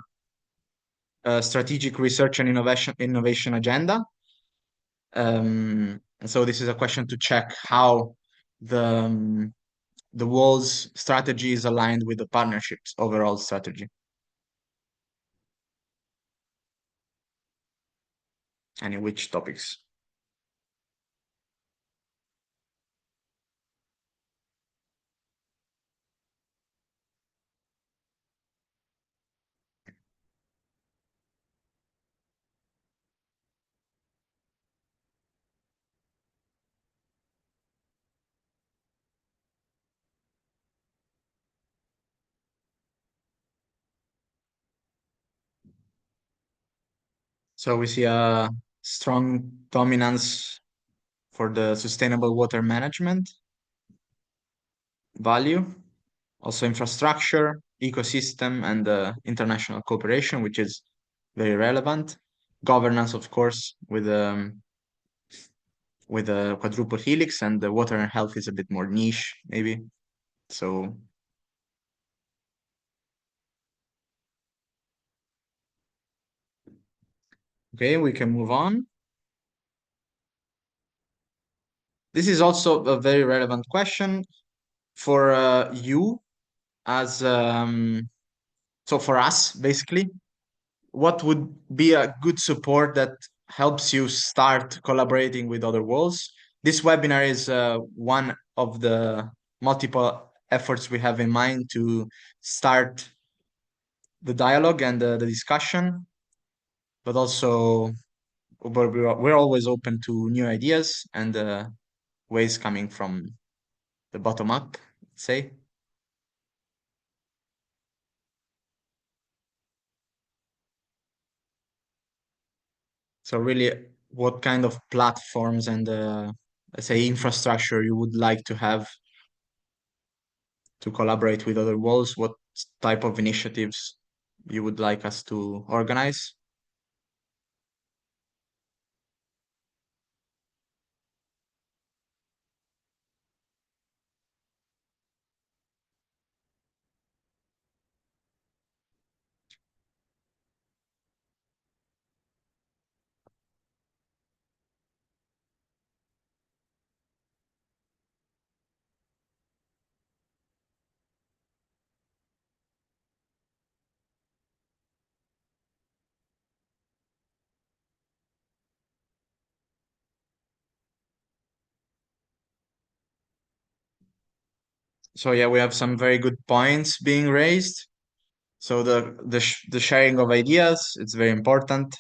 strategic research and innovation agenda. And so this is a question to check how the WOLL's strategy is aligned with the partnership's overall strategy. And in which topics? So we see a strong dominance for the sustainable water management value, also infrastructure, ecosystem, and international cooperation, which is very relevant. Governance, of course, with a quadruple helix, and the water and health is a bit more niche, maybe. So okay, we can move on. This is also a very relevant question for you as so for us, basically. What would be a good support that helps you start collaborating with other WOLLs? This webinar is one of the multiple efforts we have in mind to start the dialogue and the discussion, but also we're always open to new ideas and ways coming from the bottom up, say. So really, what kind of platforms and let's say infrastructure you would like to have to collaborate with other WOLLs? What type of initiatives you would like us to organize? So yeah, we have some very good points being raised. So the sharing of ideas, it's very important.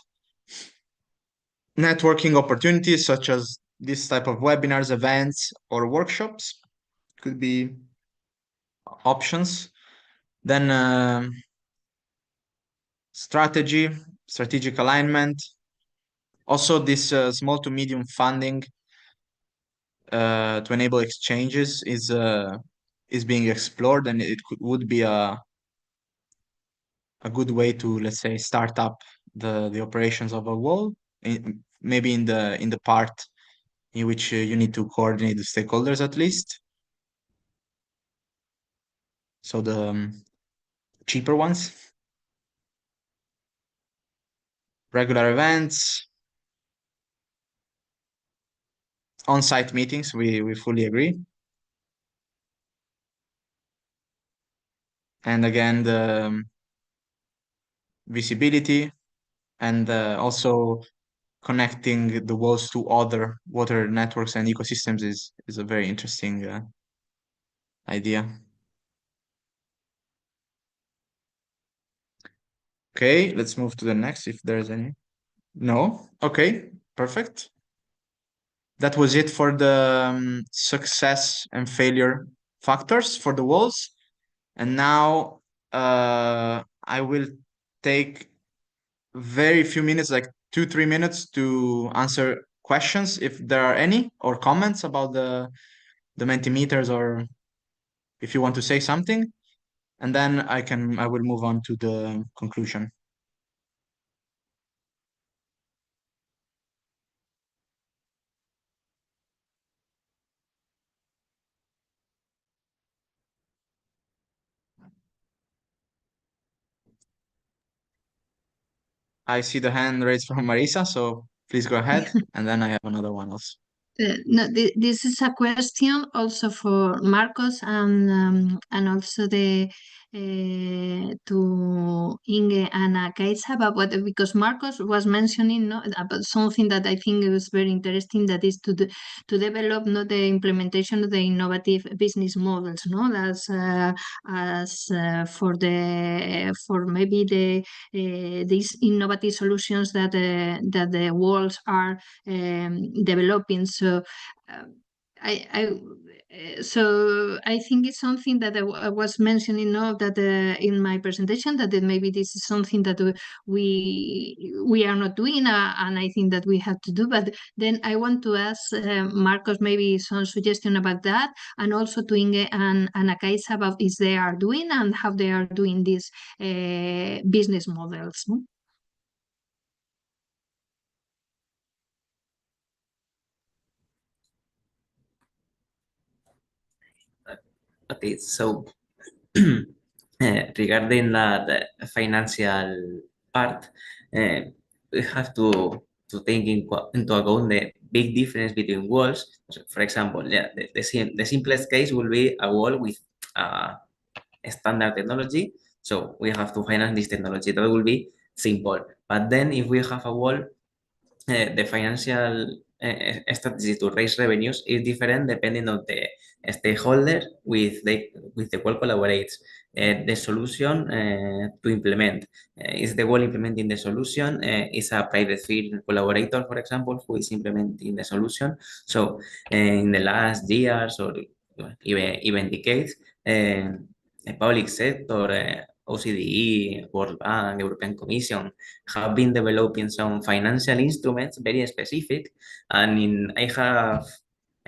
networking opportunities such as this type of webinars, events, or workshops could be options. Then strategic alignment. Also, this small to medium funding to enable exchanges is being explored, and would be a good way to, let's say, start up the operations of a WOLL, maybe in the part in which you need to coordinate the stakeholders at least. So the cheaper ones. Regular events, on-site meetings, we fully agree. And again, the visibility and also connecting the WOLLs to other water networks and ecosystems is a very interesting idea. Okay, let's move to the next if there's any. No? Okay, perfect. That was it for the success and failure factors for the WOLLs. And now I will take very few minutes, like 2-3 minutes, to answer questions if there are any, or comments about the Mentimeters, or if you want to say something, and then I will move on to the conclusion. I see the hand raised from Marisa, so please go ahead, and then I have another one also. No, this is a question also for Marcos and also to Inge and Kaisa about what, because Marcos was mentioning about something that I think was very interesting, that is to develop the implementation of the innovative business models, for maybe these innovative solutions that the WOLLs are developing. So I think it's something that I was mentioning that in my presentation, that maybe this is something that we are not doing, and I think that we have to do. But then I want to ask Marcos maybe some suggestion about that, and also to Inge and Akaisa about if they are doing and how they are doing these business models. Okay, so regarding the financial part, we have to take into account the big difference between WOLLs. So for example, the simplest case will be a WOLL with a standard technology. So we have to finance this technology. That will be simple. But then if we have a WOLL, the financial strategy to raise revenues is different depending on the stakeholder with the WOLL collaborates. The solution to implement is the WOLL implementing the solution, is a private field collaborator, for example, who is implementing the solution. So in the last years or even decades, the public sector, OCDE, World Bank, European Commission have been developing some financial instruments very specific, and I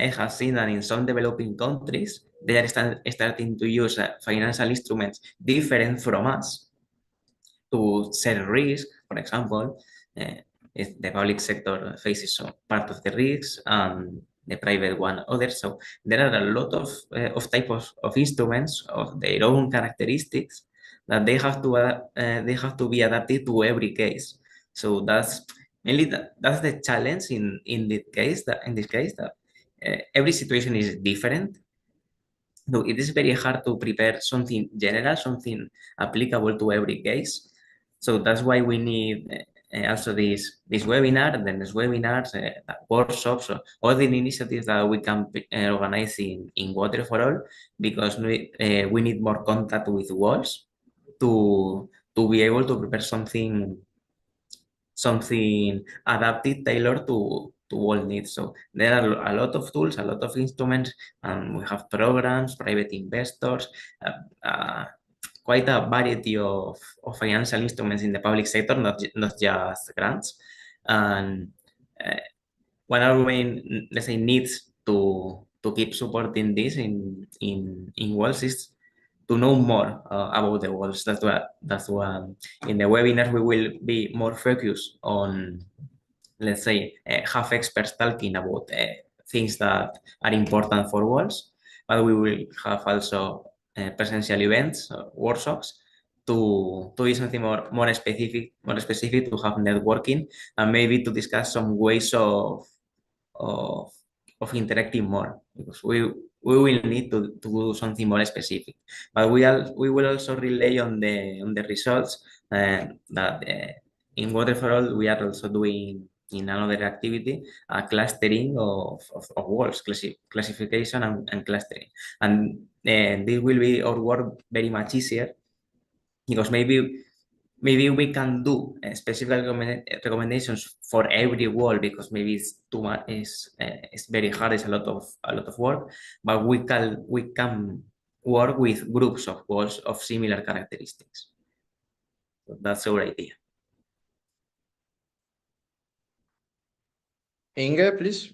have seen that in some developing countries they are starting to use financial instruments different from us to set risk. For example, if the public sector faces some part of the risks and the private one others. So there are a lot of types of instruments of their own characteristics that they have to be adapted to every case. So that's mainly that's the challenge in this case. That every situation is different. So it is very hard to prepare something general, something applicable to every case. So that's why we need also this webinar, and then these webinars, workshops, or other initiatives that we can organize in Water4All, because we need more contact with WOLLs to be able to prepare something something adapted, tailored to WOLL needs. So there are a lot of tools, a lot of instruments, and we have programs, private investors, quite a variety of financial instruments in the public sector, not just grants. And one of our main, let's say, needs to keep supporting this in WOLLs is to know more about the WOLLs. That's what in the webinar we will be more focused on, let's say, have experts talking about things that are important for WOLLs, but we will have also presential events, workshops, to do something more specific to have networking, and maybe to discuss some ways of interacting more, because we will need to do something more specific. But we will also rely on the results that in Water4All we are also doing in another activity, clustering of WOLLs, classification and clustering. And this will be our work very much easier, because maybe we can do specific recommendations for every WOLL, because maybe it's too much, it's very hard, it's a lot of work, but we can work with groups of WOLLs of similar characteristics. So that's our idea. Inge, please.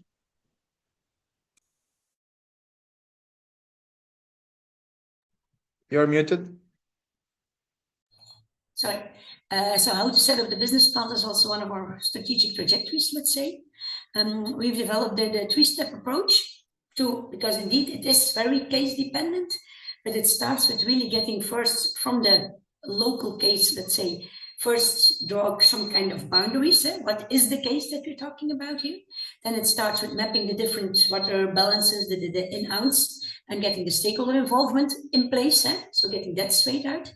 You're muted. Sorry. So how to set up the business plan is also one of our strategic trajectories, let's say. We've developed the three-step approach because indeed it is very case dependent, but it starts with really getting first from the local case, let's say, first draw some kind of boundaries. What is the case that we're talking about here? Then it starts with mapping the different water balances, the in-outs, and getting the stakeholder involvement in place. So getting that straight out.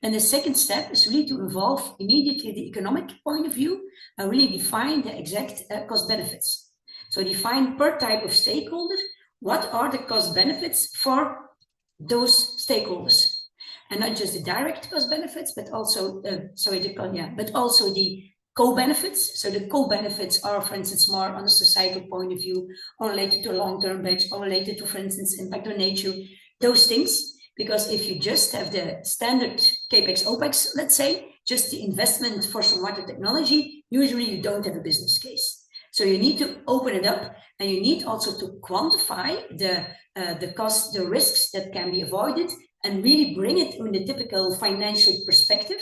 And the second step is really to involve immediately the economic point of view and really define the exact cost benefits. So define per type of stakeholder, what are the cost benefits for those stakeholders? And not just the direct cost benefits, but also, the co-benefits. So the co-benefits are, for instance, more on a societal point of view, or related to long-term bench, or related to, for instance, impact on nature, those things. Because if you just have the standard CAPEX, OPEX, let's say, just the investment for some water technology, usually you don't have a business case. So you need to open it up, and you need also to quantify the cost, the risks that can be avoided, and really bring it in the typical financial perspective,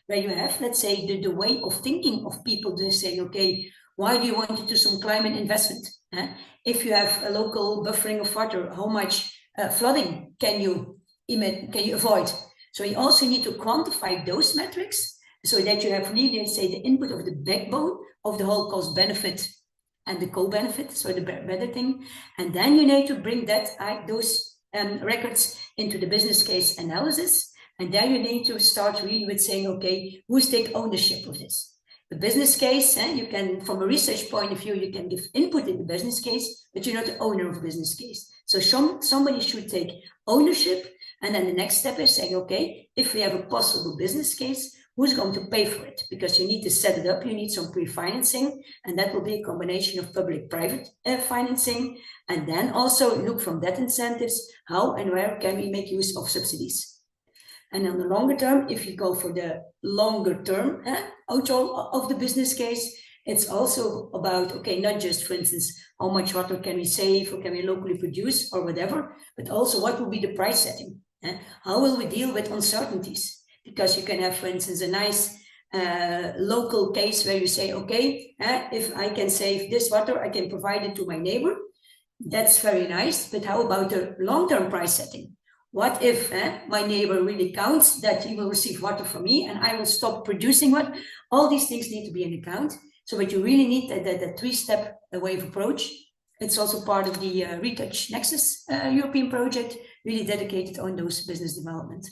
where you have, let's say, the way of thinking of people to say, okay, why do you want to do some climate investment? If you have a local buffering of water, how much flooding can you avoid? So you also need to quantify those metrics so that you have really, say, the input of the backbone of the whole cost benefit and the co-benefit, so the better thing. And then you need to bring those records into the business case analysis. And there you need to start really with saying, okay, who's take ownership of this? The business case, you can, from a research point of view, you can give input in the business case, but you're not the owner of the business case. So somebody should take ownership. And then the next step is saying, okay, if we have a possible business case, who's going to pay for it? Because you need to set it up, you need some pre-financing, and that will be a combination of public-private financing. And then also look from that incentives, how and where can we make use of subsidies? And on the longer term, if you go for the longer term outro of the business case, it's also about, okay, not just, for instance, how much water can we save or can we locally produce or whatever, but also what will be the price setting? How will we deal with uncertainties? Because you can have, for instance, a nice local case where you say, okay, if I can save this water, I can provide it to my neighbor. That's very nice, but how about the long-term price setting? What if my neighbor really counts that he will receive water from me and I will stop producing water? All these things need to be in account. So, but you really need the three-step wave approach. It's also part of the Retouch Nexus European project, really dedicated on those business development.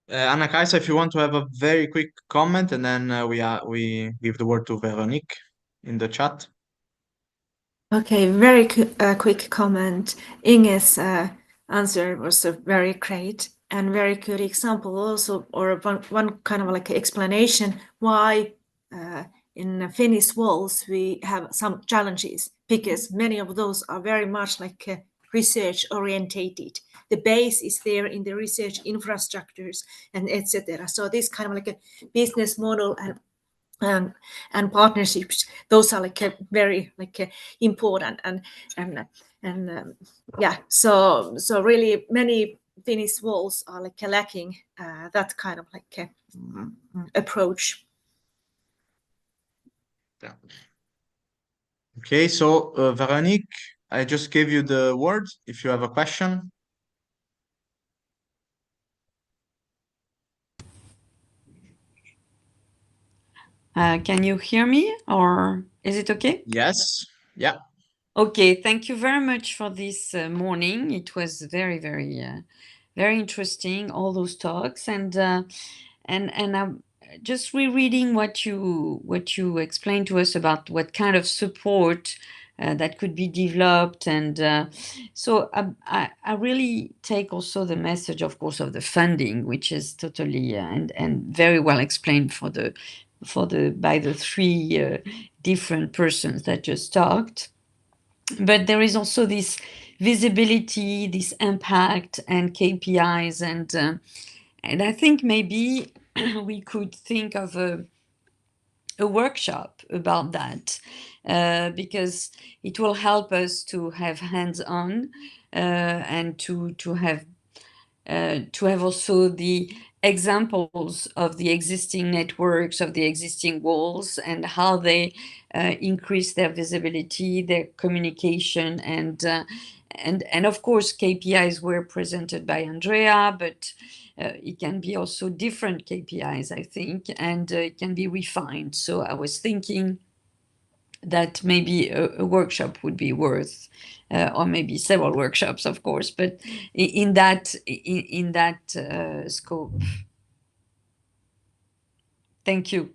Anna-Kaisa, if you want to have a very quick comment, and then we give the word to Veronique in the chat. Okay, very quick comment. Inge's answer was very great. and very good example also, or one kind of like explanation why in Finnish walls we have some challenges, because many of those are very much like research orientated. The base is there in the research infrastructures and etc. So this kind of like a business model and partnerships, those are like very like important yeah, so really many Finnish walls are like lacking that kind of like approach. Yeah. Okay, so Veronique, I just gave you the word if you have a question. Can you hear me, or is it okay? Yes. Yeah. Okay, thank you very much for this morning. It was very, very interesting, all those talks, and I'm just rereading what you explained to us about what kind of support that could be developed, and so I really take also the message, of course, of the funding, which is totally and very well explained by the three different persons that just talked. But there is also this visibility, this impact, and KPIs, and I think maybe we could think of a workshop about that, because it will help us to have hands-on and to have also the examples of the existing networks, of the existing walls, and how they increase their visibility, their communication, and of course KPIs were presented by Andrea, but it can be also different KPIs, I think, and it can be refined. So I was thinking that maybe a workshop would be worth, or maybe several workshops, of course, but in that scope. Thank you.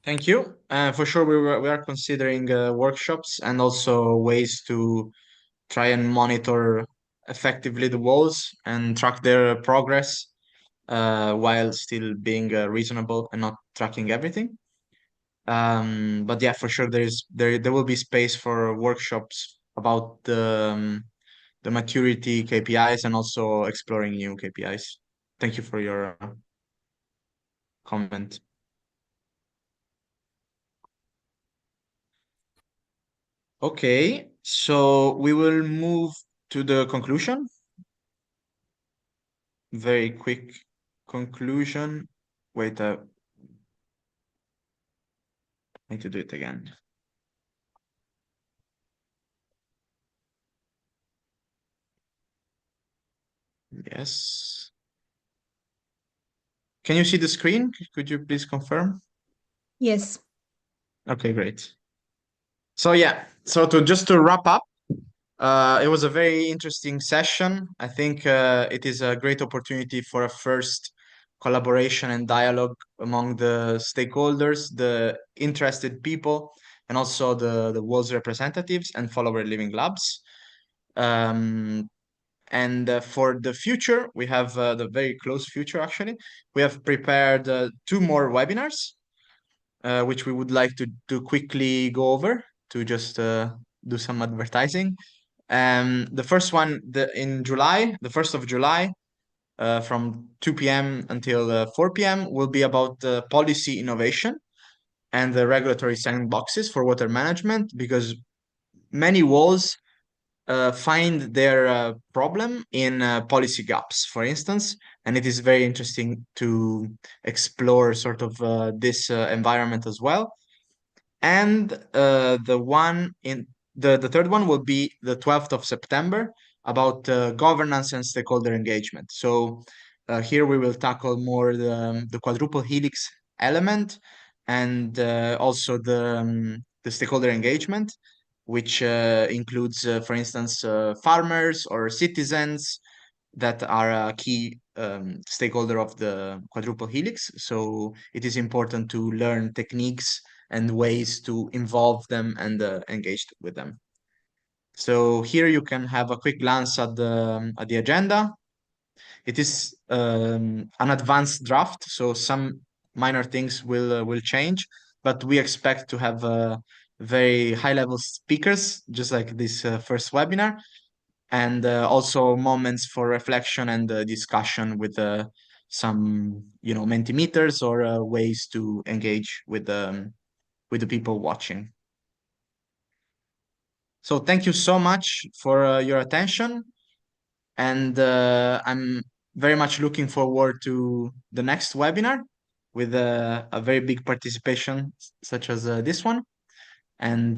Thank you. For sure, we are considering workshops and also ways to try and monitor effectively the walls and track their progress while still being reasonable and not tracking everything. But yeah, for sure, there will be space for workshops about the maturity KPIs and also exploring new KPIs. Thank you for your comment. Okay, so we will move to the conclusion. Very quick conclusion. Wait, I need to do it again. Yes. Can you see the screen? Could you please confirm? Yes. Okay, great. So yeah, so to wrap up, it was a very interesting session. I think it is a great opportunity for a first collaboration and dialogue among the stakeholders, the interested people, and also the WOLS representatives and follower living labs. And for the future, we have the very close future, actually. We have prepared 2 more webinars, which we would like to quickly go over to just do some advertising. The first one in July, the 1st of July, from 2 p.m. until 4 p.m. will be about policy innovation and the regulatory sandboxes for water management, because many walls find their problem in policy gaps, for instance, and it is very interesting to explore sort of this environment as well. And the third one will be the 12th of September about governance and stakeholder engagement. So here we will tackle more the quadruple helix element and also the stakeholder engagement, which includes, for instance, farmers or citizens that are a key stakeholder of the quadruple helix. So it is important to learn techniques and ways to involve them and engage with them. So here you can have a quick glance at the agenda. It is an advanced draft, so some minor things will change, but we expect to have very high-level speakers, just like this first webinar, and also moments for reflection and discussion with some, Mentimeters or ways to engage with the people watching. So thank you so much for your attention, and I'm very much looking forward to the next webinar with a very big participation such as this one. And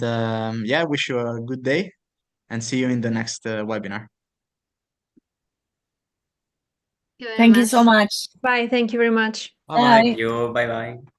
yeah, wish you a good day and see you in the next webinar. Thank you so much. Bye. Thank you very much. Bye-bye. Thank you. Bye bye.